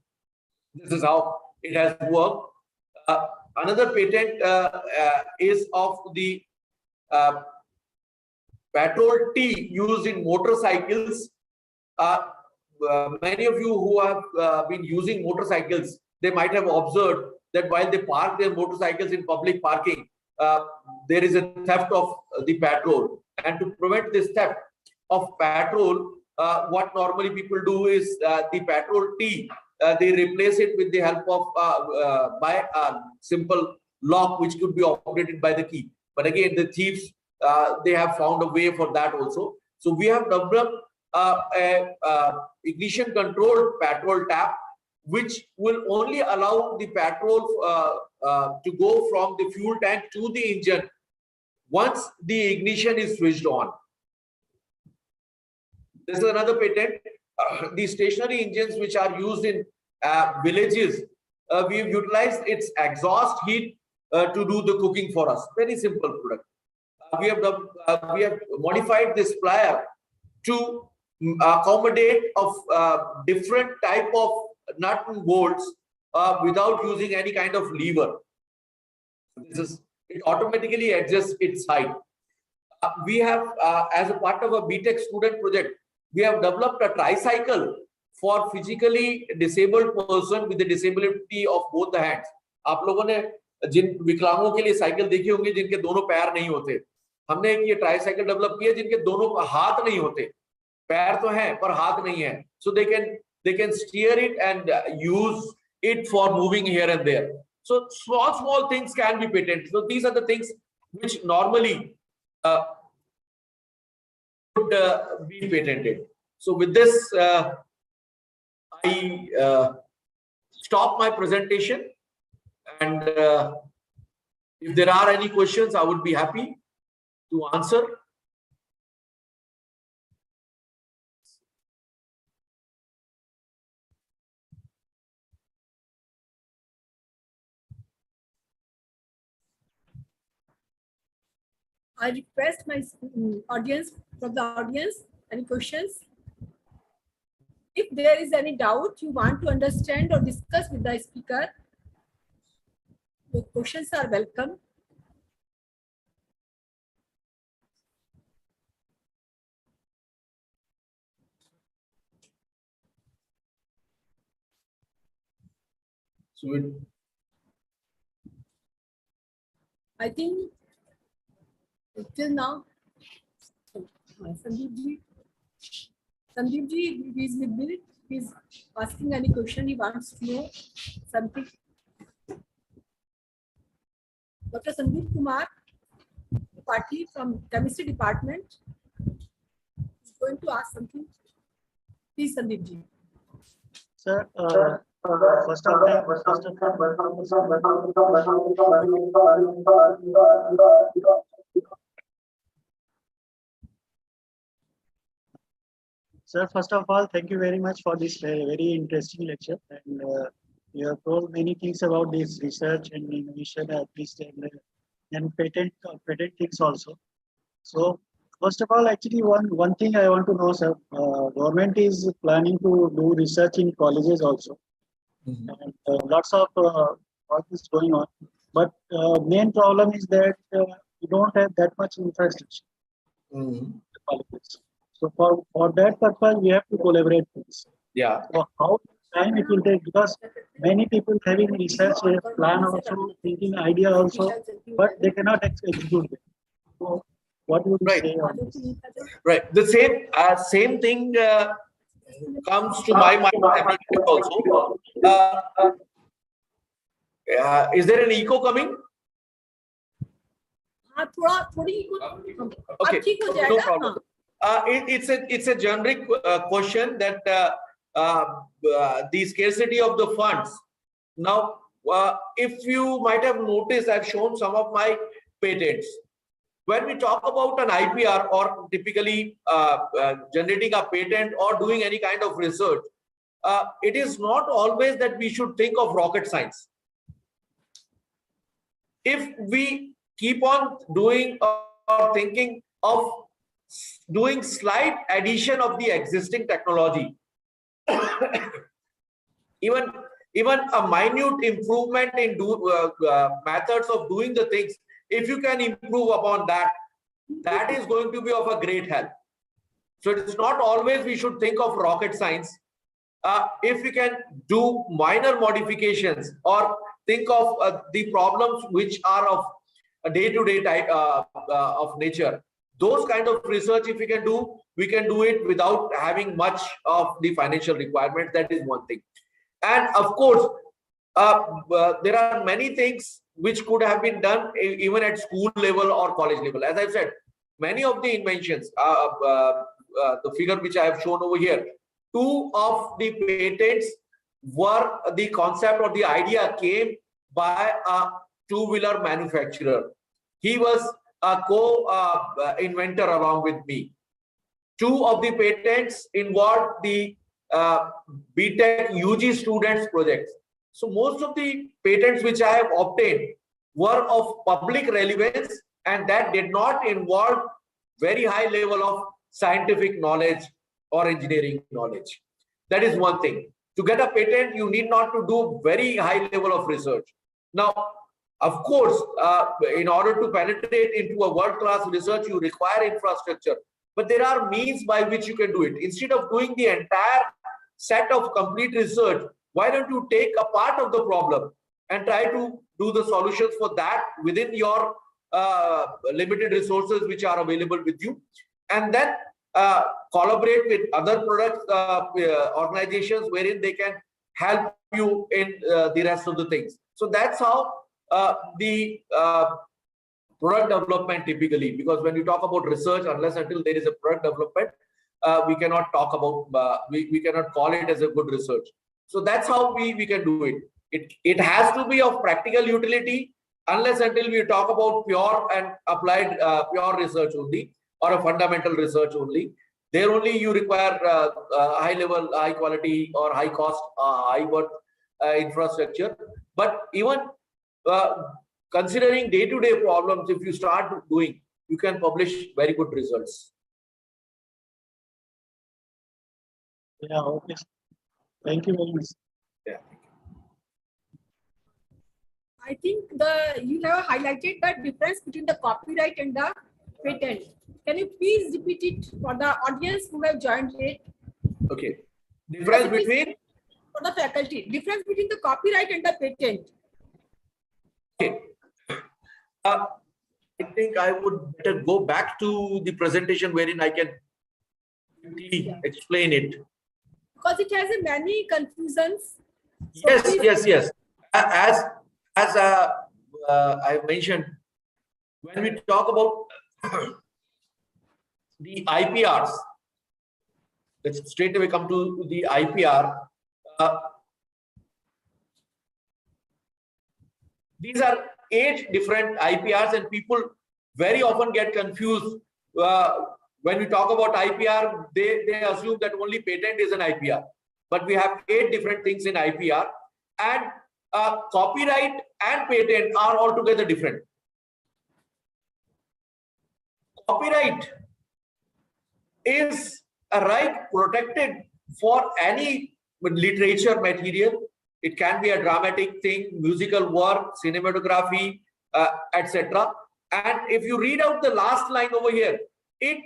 This is how it has worked. Another patent is of the petrol tea used in motorcycles. Many of you who have been using motorcycles, they might have observed that while they park their motorcycles in public parking, there is a theft of the petrol. And to prevent this theft of petrol, what normally people do is the petrol tea, they replace it with the help of by a simple lock which could be operated by the key. But again, the thieves, they have found a way for that also. So we have developed ignition controlled petrol tap, which will only allow the petrol to go from the fuel tank to the engine once the ignition is switched on. This is another patent. The stationary engines which are used in villages, we have utilized its exhaust heat to do the cooking for us. Very simple product. We have modified this plier to accommodate of different type of nut and bolts without using any kind of lever. It automatically adjusts its height. We have, as a part of a BTech student project, we have developed a tricycle for physically disabled person with the disability of both the hands. आप लोगों ने जिन विकलांगों के लिए cycle देखी होंगी जिनके दोनों पैर नहीं होते, हमने एक ये ट्राईसाइकिल डेवलप किया जिनके दोनों हाथ नहीं होते, पैर तो हैं पर हाथ नहीं है, so they can steer it and use it for moving here and there. So small things can be patented. So these are the things which normally would be patented. So with this, I stop my presentation, and if there are any questions, I would be happy to answer. I request my audience, from the audience, any questions? If there is any doubt you want to understand or discuss with the speaker, the questions are welcome. So it, I think till now, Sandeep ji is with me. He is asking any question. He wants to know something. Dr. Sandeep Kumar Patil from Chemistry Department is going to ask something. Please, Sandeep ji. Sir, first of all, sir, first of all, thank you very much for this very interesting lecture. And you have told many things about this research and innovation, at least, and patent things also. So, first of all, actually, one thing I want to know, sir, government is planning to do research in colleges also. And lots of work is going on, but main problem is that we don't have that much infrastructure in the colleges. So for that purpose, we have to collaborate with this. yeah. So how time it will take, because many people having research plan also, thinking idea also, but they cannot execute it. So what would you Right. say on this? Right. The same thing comes to my mind also. Is there an echo coming? हाँ थोड़ी Okay, अब ठीक हो no जाएगा problem. It's a generic question that the scarcity of the funds. Now, if you might have noticed, I've shown some of my patents. When we talk about an IPR or typically generating a patent or doing any kind of research, it is not always that we should think of rocket science. If we keep on doing or thinking of doing slight addition of the existing technology, even a minute improvement in methods of doing the things, if you can improve upon that, that is going to be of a great help. So it's not always we should think of rocket science. If we can do minor modifications or think of the problems which are of a day-to-day type of nature, those kind of research, if we can do it without having much of the financial requirement. That is one thing. And of course, there are many things which could have been done even at school level or college level. As I've said, many of the inventions, the figure which I have shown over here, 2 of the patents were the concept or the idea came by a two-wheeler manufacturer. He was a co-inventor along with me. 2 of the patents involved the BTech UG students projects. So most of the patents which I have obtained were of public relevance, and that did not involve very high level of scientific knowledge or engineering knowledge. That is one thing. To get a patent, you need not to do very high level of research. Now, of course, in order to penetrate into a world-class research, you require infrastructure. But there are means by which you can do it. Instead of doing the entire set of complete research, why don't you take a part of the problem and try to do the solutions for that within your limited resources which are available with you, and then collaborate with other product organizations wherein they can help you in the rest of the things. So that's how the product development typically, because when you talk about research, unless until there is a product development, we cannot talk about, we cannot call it as a good research. So that's how we can do it. It has to be of practical utility, unless until we talk about pure and applied pure research only, or a fundamental research only. There only you require high level, high quality or high cost, high worth infrastructure. But even considering day-to-day problems, if you start doing, you can publish very good results. Yeah, okay. Thank you very much. Yeah. I think you have highlighted the difference between the copyright and the patent. Can you please repeat it for the audience who have joined late? Okay. Difference between? For the faculty, difference between the copyright and the patent. Okay. I think I would better go back to the presentation wherein I can quickly explain it. Because it has many confusions. So Yes, please- yes. As I mentioned, when we talk about the IPRs, let's straight away come to the IPR. These are 8 different IPRs, and people very often get confused. When we talk about IPR, they assume that only patent is an IPR. But we have 8 different things in IPR, and copyright and patent are altogether different. Copyright is a right protected for any literature material. It can be a dramatic thing, musical work, cinematography, etc. And if you read out the last line over here, it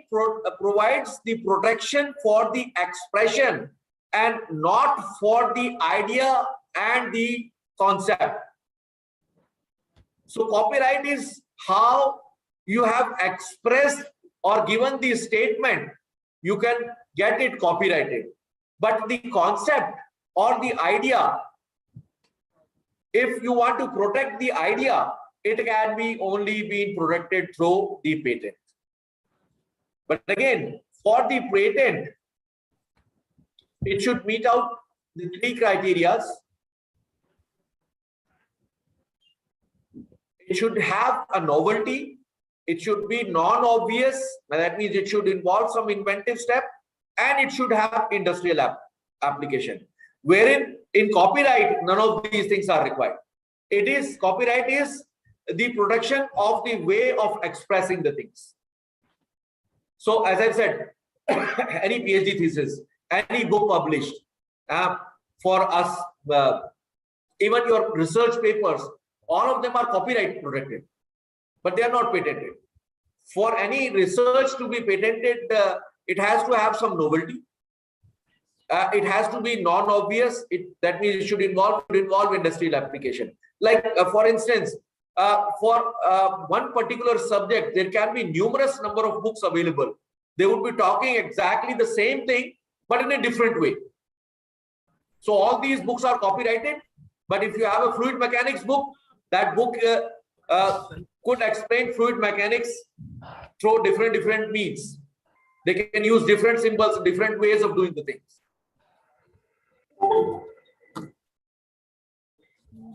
provides the protection for the expression and not for the idea and the concept. So copyright is how you have expressed or given the statement, you can get it copyrighted. But the concept or the idea, if you want to protect the idea, it can be only be protected through the patent. But again, for the patent, it should meet out the 3 criteria. It should have a novelty. It should be non-obvious. That means it should involve some inventive step, and it should have industrial application. Wherein in copyright, none of these things are required. Copyright is the protection of the way of expressing the things. So as I said, any PhD thesis, any book published, for us, even your research papers, all of them are copyright protected, but they are not patented. For any research to be patented, it has to have some novelty. It has to be non-obvious. That means it should involve industrial application. Like for instance, for one particular subject, there can be numerous number of books available. They would be talking exactly the same thing, but in a different way. So all these books are copyrighted. But if you have a fluid mechanics book, that book could explain fluid mechanics through different means. They can use different symbols, different ways of doing the things.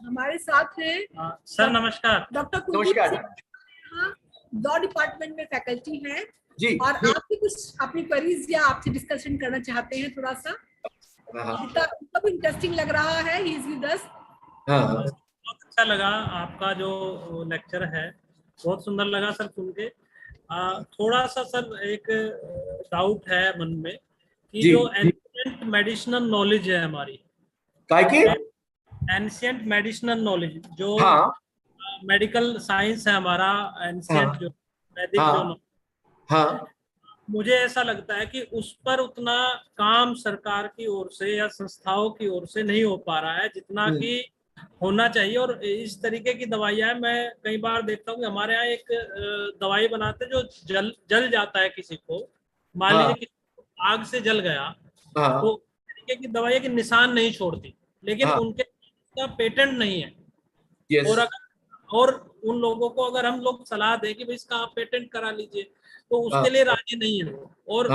हमारे साथ हैं sir नमस्कार। Doctor नमस्कार law department में faculty हैं जी, और आप भी कुछ अपनी क्वेरीज या आपसे डिस्कशन करना चाहते हैं थोड़ा सा। उनको भी इंटरेस्टिंग लग रहा है, ही इज विद अस। बहुत अच्छा लगा आपका जो लेक्चर है, बहुत सुंदर लगा सर सुन के। थोड़ा सा सर एक डाउट है मन में कि जो एंशिएंट मेडिसिनल नॉलेज है हमारी, एंशिएंट मेडिसिनल नॉलेज जो मेडिकल साइंस है हमारा, एंशिएंट जो वैदिक जो मुझे ऐसा लगता है कि उस पर उतना काम सरकार की ओर से या संस्थाओं की ओर से नहीं हो पा रहा है जितना कि होना चाहिए। और इस तरीके की दवाइयां मैं कई बार देखता हूँ कि हमारे यहाँ एक दवाई बनाते जो जल जाता है किसी को, मान लीजिए किसी को आग से जल गया, तो इस तरीके की दवाइयां के निशान नहीं छोड़ती, लेकिन उनके का पेटेंट नहीं है। और उन लोगों को अगर हम लोग सलाह दें कि भाई इसका आप पेटेंट करा लीजिए, तो उसके लिए राजी नहीं है। और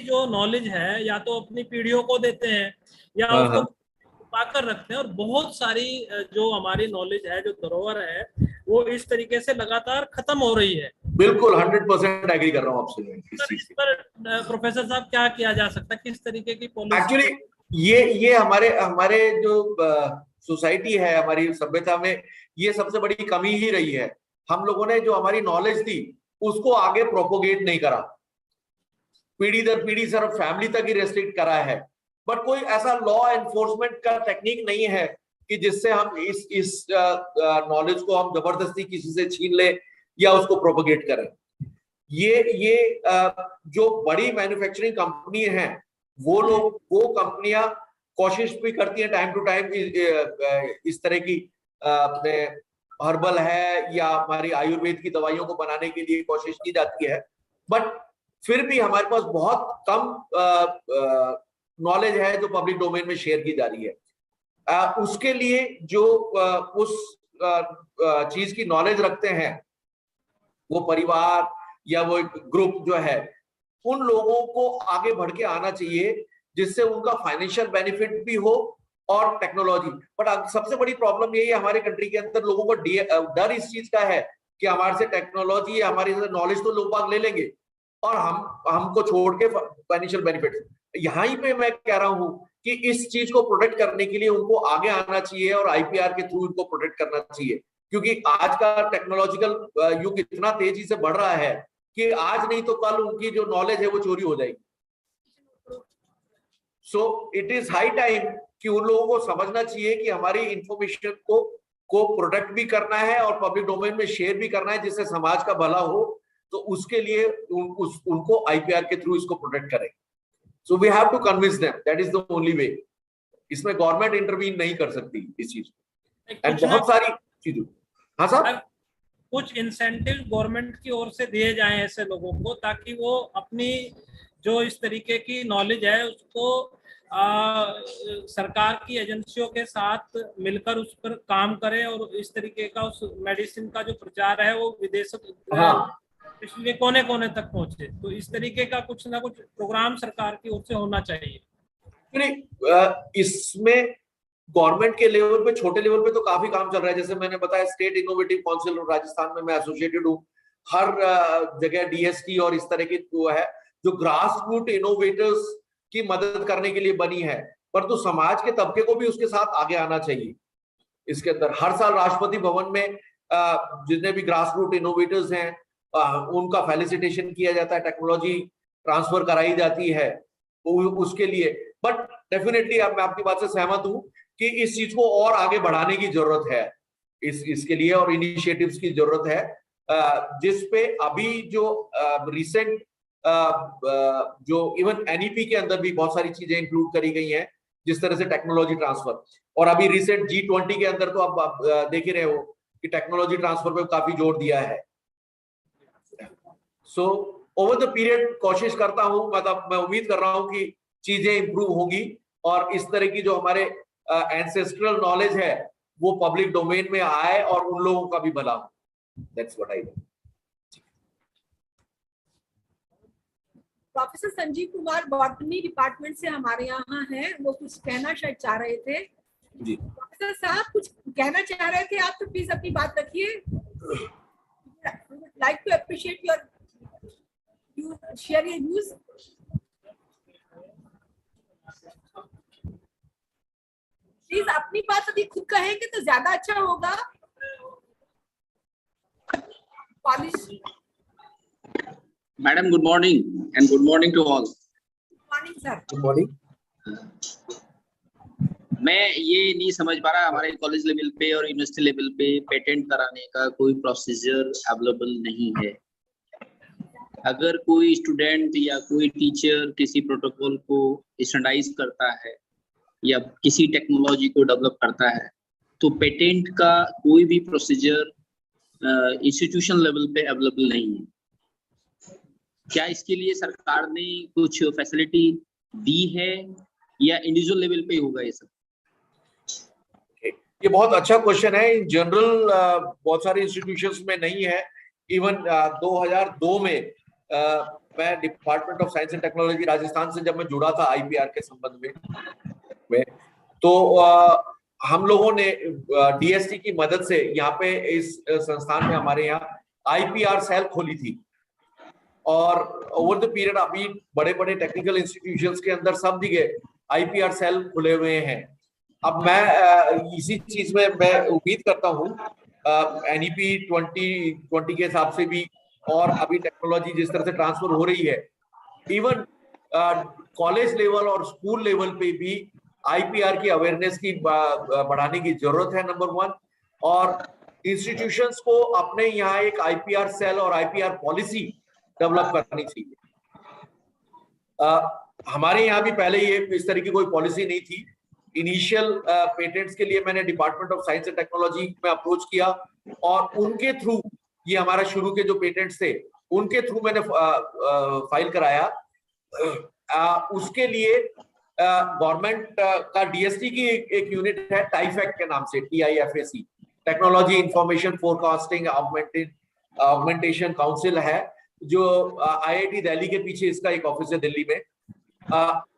जो नॉलेज है या तो अपनी पीढ़ियों को देते हैं या उसको पाकर रखते हैं, और बहुत सारी जो हमारी नॉलेज है, जो धरोहर है, वो इस तरीके से लगातार खत्म हो रही है। बिल्कुल 100% एग्री कर रहा हूँ आपसे। इस पर प्रोफेसर साहब क्या किया जा सकता है, किस तरीके की पॉलिसी? एक्चुअली ये हमारे जो सोसाइटी है, हमारी सभ्यता में ये सबसे बड़ी कमी ही रही है। हम लोगों ने जो हमारी नॉलेज थी उसको आगे प्रोपोगेट नहीं करा, पीढ़ी दर पीढ़ी सिर्फ फैमिली तक ही रेस्ट्रिक्ट करा है। बट कोई ऐसा लॉ एनफोर्समेंट का टेक्निक नहीं है कि जिससे हम इस नॉलेज को हम जबरदस्ती किसी से छीन ले या उसको प्रोपोगेट करें। ये जो बड़ी मैन्युफैक्चरिंग कंपनी हैं, वो कंपनियां कोशिश भी करती हैं टाइम टू टाइम इस तरह की अपने हर्बल है या हमारी आयुर्वेद की दवाइयों को बनाने के लिए कोशिश की जाती है, बट फिर भी हमारे पास बहुत कम नॉलेज है जो पब्लिक डोमेन में शेयर की जा रही है। उसके लिए जो उस चीज की नॉलेज रखते हैं, वो परिवार या वो एक ग्रुप जो है, उन लोगों को आगे बढ़ के आना चाहिए जिससे उनका फाइनेंशियल बेनिफिट भी हो और टेक्नोलॉजी। बट सबसे बड़ी प्रॉब्लम यही है हमारे कंट्री के अंदर, लोगों को डर इस चीज का है कि हमारे से टेक्नोलॉजी या हमारे से नॉलेज तो लोग बाग ले लेंगे और हमको छोड़ के फाइनेंशियल बेनिफिट। यहीं पे मैं कह रहा हूं कि इस चीज को प्रोटेक्ट करने के लिए उनको आगे आना चाहिए और आईपीआर के थ्रू इनको प्रोटेक्ट करना चाहिए, क्योंकि आज का टेक्नोलॉजिकल युग इतना तेजी से बढ़ रहा है कि आज नहीं तो कल उनकी जो नॉलेज है वो चोरी हो जाएगी। So it is high time कि उन लोगों को समझना चाहिए कि हमारी इंफॉर्मेशन को प्रोटेक्ट भी करना है और पब्लिक डोमेन में शेयर भी करना है जिससे समाज का भला हो। तो उसके लिए उनको आईपीआर के थ्रू इसको प्रोटेक्ट करें। So we have to convince them, that is the only way. इसमें गवर्नमेंट इंटरवीन नहीं कर सकती इस चीज में, एंड बहुत सारी चीजें। हाँ साहब, कुछ इंसेंटिव गवर्नमेंट की ओर से दिए जाएं ऐसे लोगों को, ताकि वो अपनी जो इस तरीके की नॉलेज है उसको सरकार की एजेंसियों के साथ मिलकर उस पर काम करें और इस तरीके का उस मेडिसिन का जो प्रचार है वो विदेशों इसलिए कोने कोने तक पहुंचे। तो इस तरीके का कुछ ना कुछ प्रोग्राम सरकार की ओर से होना चाहिए। इसमें गवर्नमेंट के लेवल पे, छोटे लेवल पे तो काफी काम चल रहा है। जैसे मैंने बताया, स्टेट इनोवेटिव काउंसिल राजस्थान में मैं एसोसिएटेड हूँ। हर जगह डीएसटी और इस तरह की वो है जो ग्रास रूट इनोवेटर्स की मदद करने के लिए बनी है, परंतु समाज के तबके को भी उसके साथ आगे आना चाहिए। इसके अंदर हर साल राष्ट्रपति भवन में जितने भी ग्रास रूट इनोवेटर्स हैं उनका फेलिसिटेशन किया जाता है, टेक्नोलॉजी ट्रांसफर कराई जाती है उसके लिए। बट डेफिनेटली मैं आपकी बात से सहमत हूं कि इस चीज को और आगे बढ़ाने की जरूरत है, इसके लिए और इनिशिएटिव्स की जरूरत है, जिस पे अभी जो रिसेंट जो इवन एनईपी के अंदर भी बहुत सारी चीजें इंक्लूड करी गई हैं, जिस तरह से टेक्नोलॉजी ट्रांसफर, और अभी रिसेंट G20 के अंदर तो आप देख ही रहे हो कि टेक्नोलॉजी ट्रांसफर पे काफी जोर दिया है। सो ओवर द पीरियड कोशिश करता हूं, मतलब मैं उम्मीद कर रहा हूं कि चीजें इंप्रूव होगी और इस तरह की जो हमारे एंसेस्ट्रल नॉलेज है वो पब्लिक डोमेन में आए और उन लोगों का भी भला हो। That's what I do. Professor Sanjeev Kumar botany department से हमारे यहाँ हैं, वो कुछ कहना शायद चाह रहे थे। जी प्रोफेसर साहब कुछ कहना चाह रहे थे आप, तो प्लीज अपनी बात रखिए। Like to appreciate your share your views. Please अपनी बात अभी खुद कहेंगे तो ज्यादा अच्छा होगा। Madam, good morning and good morning to all. Good morning, sir. Good morning. मैं ये नहीं समझ पा रहा, हमारे कॉलेज लेवल पे और यूनिवर्सिटी लेवल पे पेटेंट कराने का कोई प्रोसीजर अवेलेबल नहीं है। अगर कोई स्टूडेंट या कोई टीचर किसी प्रोटोकॉल को स्टैंडर्डाइज करता है या किसी टेक्नोलॉजी को डेवलप करता है, तो पेटेंट का कोई भी प्रोसीजर इंस्टीट्यूशन लेवल पे अवेलेबल नहीं है। क्या इसके लिए सरकार ने कुछ फैसिलिटी दी है या इंडिविजुअल लेवल पे होगा ये सब? ये बहुत अच्छा क्वेश्चन है। इन जनरल बहुत सारे इंस्टीट्यूशंस में नहीं है। इवन 2002 में मैं department of science and technology Rajasthan से जब मैं जुड़ा था आईपीआर के संबंध में तो हम लोगों ने डीएसटी की मदद से यहाँ पे इस संस्थान में हमारे यहाँ आईपीआर सेल खोली थी, और ओवर द पीरियड अभी बड़े बड़े टेक्निकल इंस्टीट्यूशंस के अंदर सब जगह आईपीआर सेल खुले हुए हैं। अब मैं इसी चीज में मैं उम्मीद करता हूँ एनईपी 2020 के हिसाब से भी और अभी टेक्नोलॉजी जिस तरह से ट्रांसफर हो रही है, इवन कॉलेज लेवल और स्कूल लेवल पे भी आईपीआर की अवेयरनेस की बढ़ाने की जरूरत है, नंबर 1। और इंस्टीट्यूशंस को अपने यहाँ एक आईपीआर सेल और आईपीआर पॉलिसी डेवलप करनी चाहिए। हमारे यहाँ भी पहले ये इस तरह की कोई पॉलिसी नहीं थी। इनिशियल पेटेंट्स के लिए मैंने department of science and technology में अप्रोच किया और उनके थ्रू, ये हमारा शुरू के जो पेटेंट्स थे उनके थ्रू मैंने फाइल कराया। उसके लिए गवर्नमेंट का डीएसटी की एक यूनिट है टाइफैक के नाम से, TIFAC, technology information forecasting augmentation council है, जो IIT दिल्ली के पीछे इसका एक ऑफिस है दिल्ली में।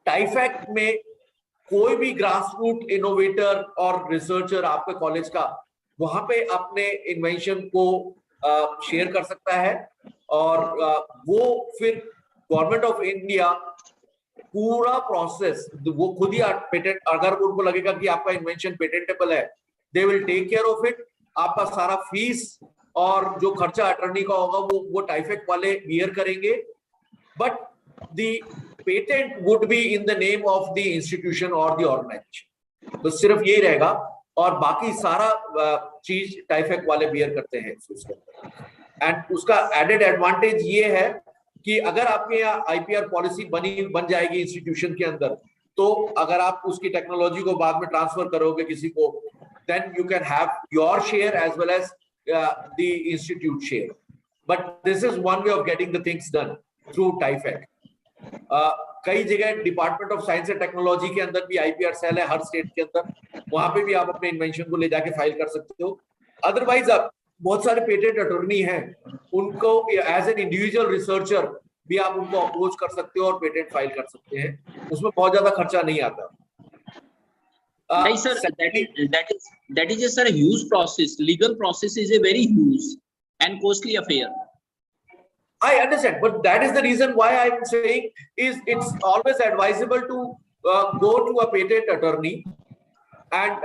टाइफैक में कोई भी ग्रास रूट इनोवेटर और रिसर्चर आपके कॉलेज का वहां पे अपने इन्वेंशन को शेयर कर सकता है और वो फिर गवर्नमेंट ऑफ इंडिया पूरा प्रोसेस, वो खुद ही पेटेंट, अगर उनको लगेगा कि आपका इन्वेंशन पेटेंटेबल है, they will take care of it. आपका सारा फीस और जो खर्चा अटर्नी का होगा वो टाइफैक वाले बियर करेंगे, but the patent would be in the name of the institution और द ऑर्गेनाइजेशन। तो सिर्फ यही रहेगा और बाकी सारा चीज टाइफैक वाले बियर करते हैं उसके अंदर। एंड उसका एडेड एडवांटेज ये है कि अगर आपके यहाँ आईपीआर पॉलिसी बन जाएगी इंस्टीट्यूशन के अंदर, तो अगर आप उसकी टेक्नोलॉजी को बाद में ट्रांसफर करोगे किसी को, then you can have your share as well as the institute share. But this is one way of getting the things done through TIFAC. कई जगह department of science and technology के अंदर भी आईपीआर सेल है हर state के अंदर, वहां पे भी आप अपने इन्वेंशन को ले जाके फाइल कर सकते हो। अदरवाइज आप बहुत सारे पेटेंट अटॉर्नी हैं, उनको एज एन इंडिविजुअल रिसर्चर भी आप उनको अप्रोच कर सकते हो और पेटेंट फाइल कर सकते हैं, उसमें बहुत ज्यादा खर्चा नहीं आता। नहीं sir, that is a sir huge process. Legal process is a very huge and costly affair. I understand, but that is the reason why I'm saying is it's always advisable to go to a patent attorney, and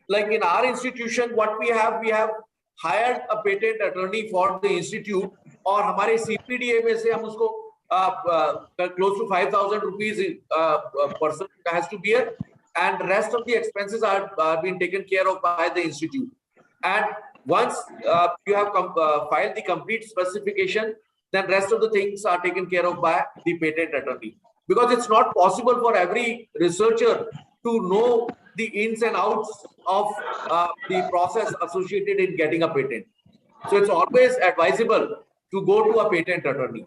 like in our institution, what we have hired a patent attorney for the institute, और हमारे CPDA में से हम उसको close to 5,000 rupees person has to bear, and rest of the expenses are being taken care of by the institute. And once you have filed the complete specification, then rest of the things are taken care of by the patent attorney, because it's not possible for every researcher to know the ins and outs of the process associated in getting a patent. So it's always advisable to go to a patent attorney.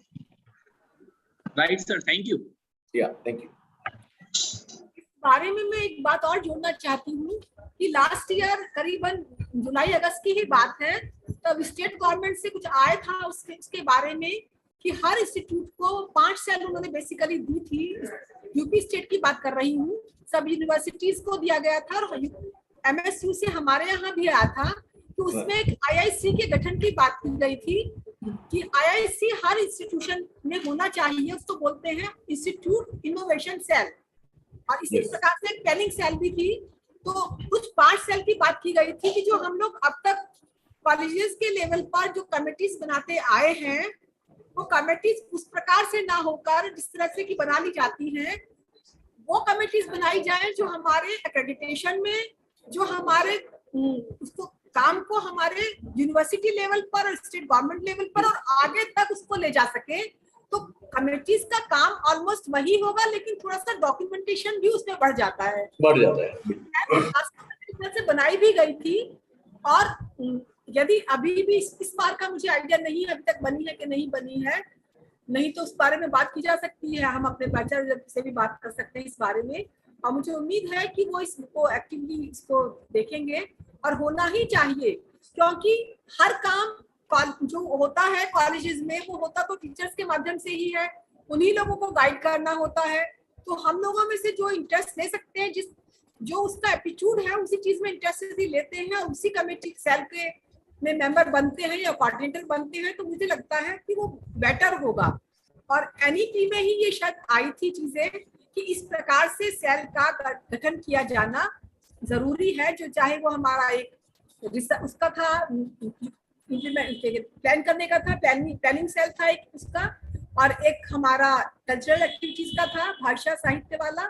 Right sir, thank you. Yeah, thank you. बारे में मैं एक बात और जोड़ना चाहती हूँ कि लास्ट ईयर करीबन जुलाई अगस्त की ही बात है, तब स्टेट गवर्नमेंट से कुछ आया था उसके बारे में कि हर इंस्टीट्यूट को 5 सेल उन्होंने बेसिकली दी थी। यूपी स्टेट की बात कर रही हूँ, सब यूनिवर्सिटीज को दिया गया था और MSU से हमारे यहाँ भी आया था कि उसमें एक IIC के गठन की बात की गई थी कि IIC हर इंस्टीट्यूशन में होना चाहिए, उसको बोलते हैं इंस्टीट्यूट इनोवेशन सेल, और इसी प्रकार से एक प्लानिंग सेल भी थी। तो कुछ 5 सेल की बात की गई थी कि जो हम लोग अब तक कॉलेजेस के लेवल पर जो कमेटीज बनाते आए हैं, वो कमेटीज उस प्रकार से ना होकर जिस तरह से की बना ली जाती हैं, वो कमेटीज बनाई जाए जो हमारे एक्रेडिटेशन में, जो हमारे उसको काम को हमारे यूनिवर्सिटी लेवल पर, स्टेट गवर्नमेंट लेवल पर और आगे तक उसको ले जा सके। तो कमेटीज का काम ऑलमोस्ट वही होगा, लेकिन थोड़ा सा डॉक्यूमेंटेशन भी उसमें बढ़ जाता है। से बनाई भी गई थी, और यदि अभी भी इस बार का मुझे आइडिया नहीं है अभी तक बनी है कि नहीं बनी है, नहीं तो उस बारे में बात की जा सकती है, हम अपने बैचलर से भी बात कर सकते हैं इस बारे में। और मुझे उम्मीद है कि वो इसको एक्टिवली इसको देखेंगे और होना ही चाहिए, क्योंकि हर काम जो होता है कॉलेजेस में वो होता तो टीचर्स के माध्यम से ही है, उन्हीं लोगों को गाइड करना होता है। तो हम लोगों में से जो इंटरेस्ट ले सकते हैं, जो उसका एप्टीट्यूड है उसी चीज में इंटरेस्ट यदि लेते हैं और उसी कमेटी सेल के में मेंबर बनते हैं या कोऑर्डिनेटर बनते हैं, तो मुझे लगता है कि वो बेटर होगा। और NEP में ही ये शायद आई थी चीजें कि इस प्रकार से सेल का गठन किया जाना जरूरी है, जो चाहे वो हमारा एक उसका था प्लान करने का था, प्लानिंग सेल था एक उसका, और एक हमारा कल्चरल एक्टिविटीज का था, भाषा साहित्य वाला,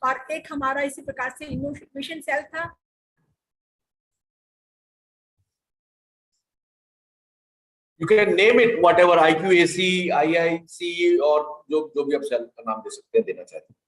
और एक हमारा इसी प्रकार से इनोवेशन सेल था। You can name it whatever, IQAC, IIC, और जो भी आप सेल का नाम दे सकते हैं, देना चाहते हैं।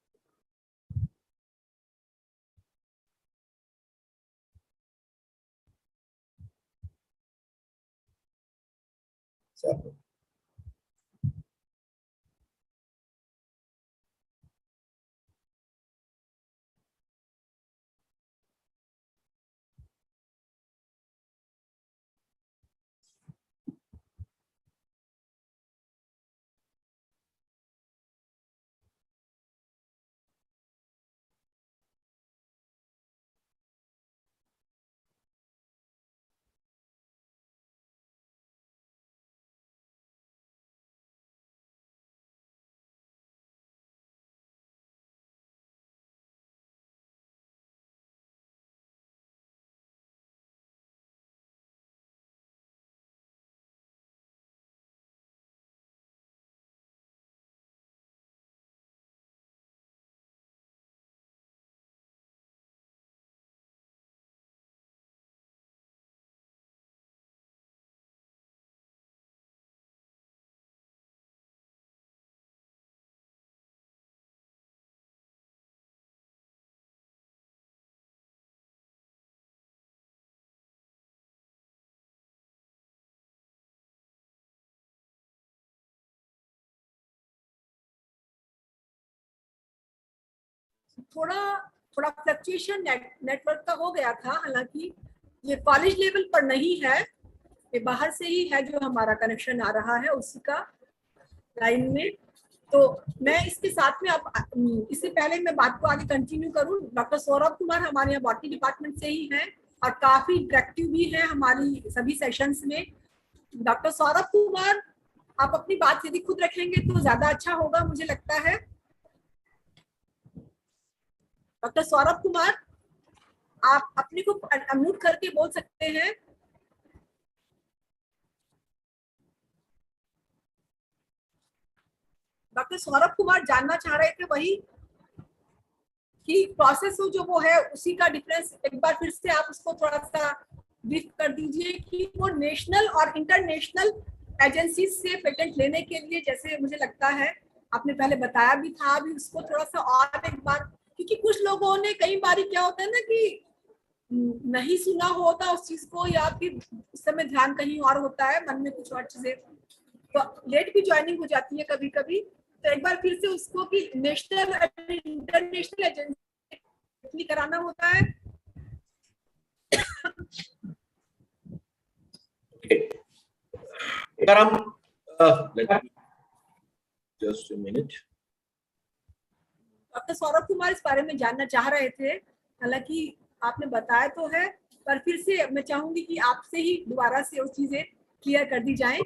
थोड़ा फ्लक्चुएशन नेटवर्क का हो गया था, हालांकि ये कॉलेज लेवल पर नहीं है, ये बाहर से ही है जो हमारा कनेक्शन आ रहा है उसी का लाइन में। तो मैं इसके साथ में अब इससे पहले मैं बात को आगे कंटिन्यू करूं, डॉक्टर सौरभ कुमार हमारे यहाँ बॉटनी डिपार्टमेंट से ही हैं और काफी इंटरेक्टिव भी है हमारी सभी सेशंस में। डॉक्टर सौरभ कुमार, आप अपनी बात यदि खुद रखेंगे तो ज्यादा अच्छा होगा मुझे लगता है। डॉक्टर सौरभ कुमार, आप अपने को अनम्यूट करके बोल सकते हैं। डॉक्टर सौरभ कुमार जानना चाह रहे थे वही कि प्रोसेस जो वो है उसी का डिफरेंस एक बार फिर से आप उसको थोड़ा सा ब्रीफ कर दीजिए कि वो नेशनल और इंटरनेशनल एजेंसी से पेटेंट लेने के लिए, जैसे मुझे लगता है आपने पहले बताया भी था, अभी उसको थोड़ा सा और एक बार, क्योंकि कुछ लोगों ने कई बार क्या होता है ना कि नहीं सुना होता उस चीज को, या फिर उस समय ध्यान कहीं और होता है, मन में कुछ और चीजें, तो लेट भी ज्वाइनिंग हो जाती है कभी कभी। तो एक बार फिर से उसको कि नेशनल इंटरनेशनल एजेंसी कराना होता है। अगर हम just a minute, doctor Saurabh Kumar इस बारे में जानना चाह रहे थे, हालांकि आपने बताया तो है, पर फिर से मैं चाहूंगी कि आपसे ही दोबारा से वो चीजें क्लियर कर दी जाएं।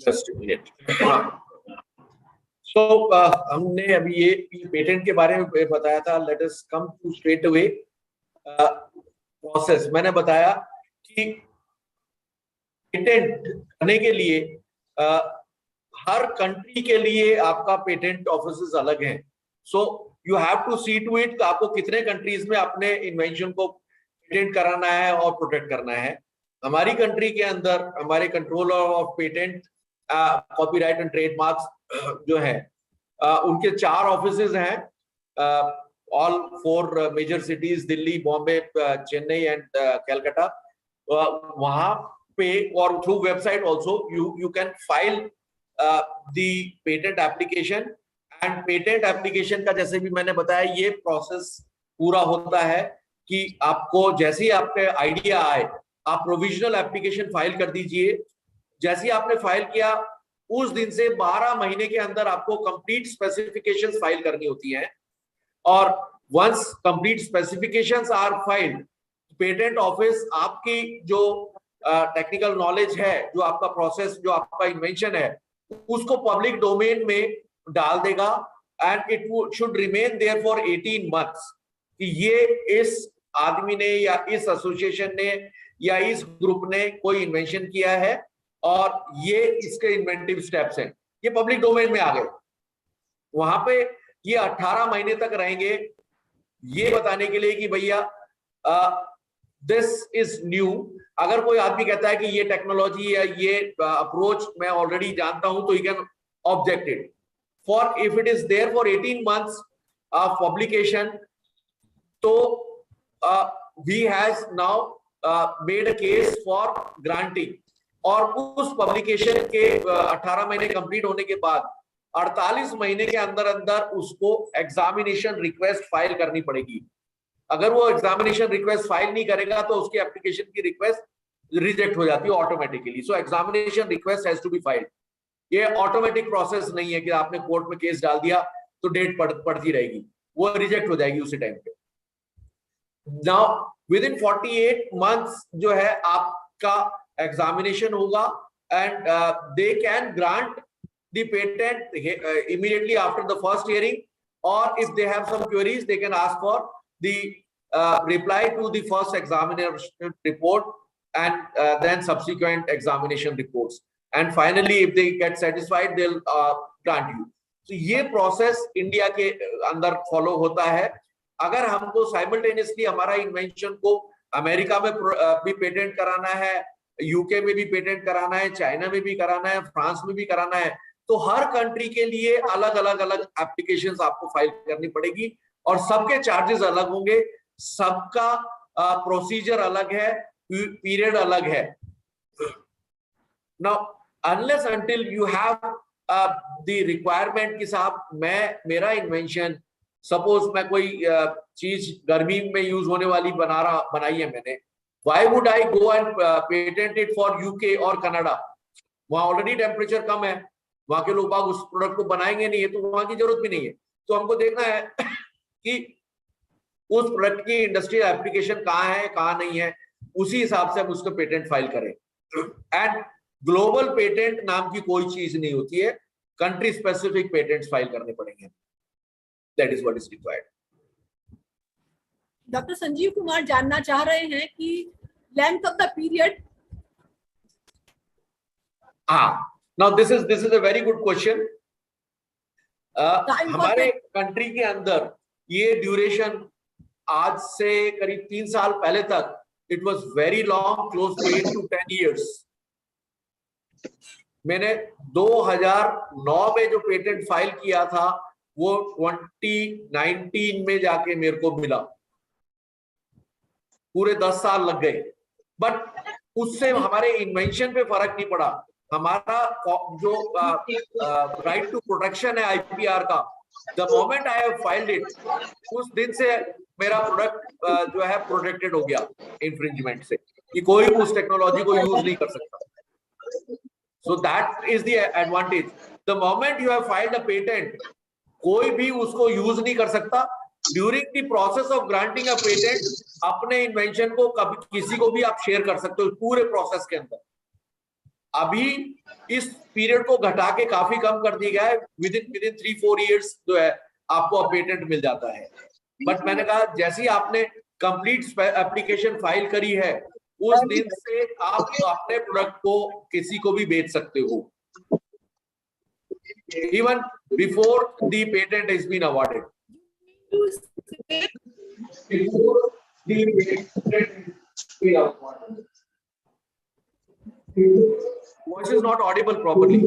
Just a minute. सो हमने अभी ये पेटेंट के बारे में बताया था। Let us come to straight away process. मैंने बताया कि पेटेंट करने के लिए हर कंट्री के लिए आपका पेटेंट ऑफिसेस अलग हैं। So you have to see to it आपको कितने कंट्रीज में अपने इन्वेंशन को पेटेंट कराना है और प्रोटेक्ट करना है। हमारी कंट्री के अंदर हमारे controller of patent, copyright and trademarks जो है, उनके 4 ऑफिसेज हैं, all 4 major cities, Delhi, Bombay, Chennai and Calcutta. वहां पे और through website also you can file the patent application, and patent application का जैसे भी मैंने बताया ये प्रोसेस पूरा होता है कि आपको जैसे ही आपके आइडिया आए आप प्रोविजनल एप्लीकेशन फाइल कर दीजिए। जैसे ही आपने फाइल किया उस दिन से 12 महीने के अंदर आपको कंप्लीट स्पेसिफिकेशंस फाइल करनी होती हैं, और once complete specifications are filed, patent office आपकी जो टेक्निकल नॉलेज है, जो आपका प्रोसेस, जो आपका इन्वेंशन है, उसको पब्लिक डोमेन में डाल देगा, and it should remain there for 18 months। कि ये इस आदमी ने या इस एसोसिएशन ने या इस ग्रुप ने कोई इन्वेंशन किया है और ये इसके इन्वेंटिव स्टेप्स हैं, ये पब्लिक डोमेन में आ गए। वहां पे ये 18 महीने तक रहेंगे ये बताने के लिए कि भैया दिस इज न्यू। अगर कोई आदमी कहता है कि ये टेक्नोलॉजी या ये अप्रोच मैं ऑलरेडी जानता हूं, तो you can object it for if it is there for 18 months of publication, तो he has now made a case for granting, और उस पब्लिकेशन के 18 महीने कंप्लीट होने के बाद 48 महीने के अंदर अंदर उसको एग्जामिनेशन रिक्वेस्ट फाइल करनी पड़ेगी। अगर वो एग्जामिनेशन रिक्वेस्ट फाइल नहीं करेगा तो उसकी एप्लीकेशन की रिक्वेस्ट रिजेक्ट हो जाती है automatically. So examination request has to be filed. ये ऑटोमेटिक प्रोसेस नहीं है कि आपने कोर्ट में केस डाल दिया तो डेट पड़ती रहेगी, वो रिजेक्ट हो जाएगी उसी टाइम पे। नाउ विद इन 48 months जो है आपका एग्जामिनेशन होगा and they can grant the patent immediately after the first hearing, or if they have some queries they can ask for the reply to the first examination report and then subsequent examination reports, and finally if they get satisfied they'll grant you. So ये process India के अंदर follow होता है। अगर हमको simultaneously हमारा invention को America में भी पेटेंट कराना है, यूके में भी पेटेंट कराना है, चाइना में भी कराना है, फ्रांस में भी कराना है, तो हर कंट्री के लिए अलग अलग एप्लीकेशंस आपको फाइल करनी पड़ेगी और सबके चार्जेस अलग होंगे, सबका प्रोसीजर अलग है, पीरियड अलग है। Now unless until you have the requirement कि साहब मेरा इन्वेंशन, सपोज मैं कोई चीज गर्मी में यूज होने वाली बनाई है मैंने, why would I go and patent it for UK और कनाडा? वहां ऑलरेडी टेम्परेचर कम है, वहां के लोग बाग उस प्रोडक्ट को बनाएंगे नहीं है, तो वहां की जरूरत भी नहीं है। तो हमको देखना है कि उस प्रोडक्ट की इंडस्ट्रियल एप्लीकेशन कहाँ है कहाँ नहीं है, उसी हिसाब से हम उसको पेटेंट फाइल करें। एंड ग्लोबल पेटेंट नाम की कोई चीज नहीं होती है, कंट्री स्पेसिफिक पेटेंट्स फाइल करने पड़ेंगे। That is what is required. Doctor Sanjeev Kumar जानना चाह रहे हैं कि length of the period. Now this is a very good question. हमारे कंट्री के अंदर ये ड्यूरेशन आज से करीब 3 साल पहले तक it was very long, close to 8 to 10 years। मैंने 2009 में जो पेटेंट फाइल किया था वो 2019 में जाके मेरे को मिला, पूरे 10 साल लग गए। बट उससे हमारे इन्वेंशन पे फर्क नहीं पड़ा। हमारा जो राइट टू प्रोटेक्शन है आईपीआर का, the moment I have filed it, उस दिन से मेरा प्रोडक्ट जो है प्रोटेक्टेड हो गया इंफ्रिंजमेंट से, कि कोई उस टेक्नोलॉजी को यूज नहीं कर सकता। So that is the advantage. The moment you have filed a patent, कोई भी उसको यूज नहीं कर सकता। During the process of granting a patent अपने इन्वेंशन को कभी किसी को भी आप शेयर कर सकते हो पूरे प्रोसेस के अंदर। अभी इस पीरियड को घटा के काफी कम कर दिया गया है, विद इन 3-4 years जो है आपको पेटेंट मिल जाता है। बट मैंने कहा जैसे ही आपने कंप्लीट एप्लीकेशन फाइल करी है, उस दिन से आप अपने प्रोडक्ट को किसी को भी बेच सकते हो, even before the patent has been awarded. Voice is not audible properly.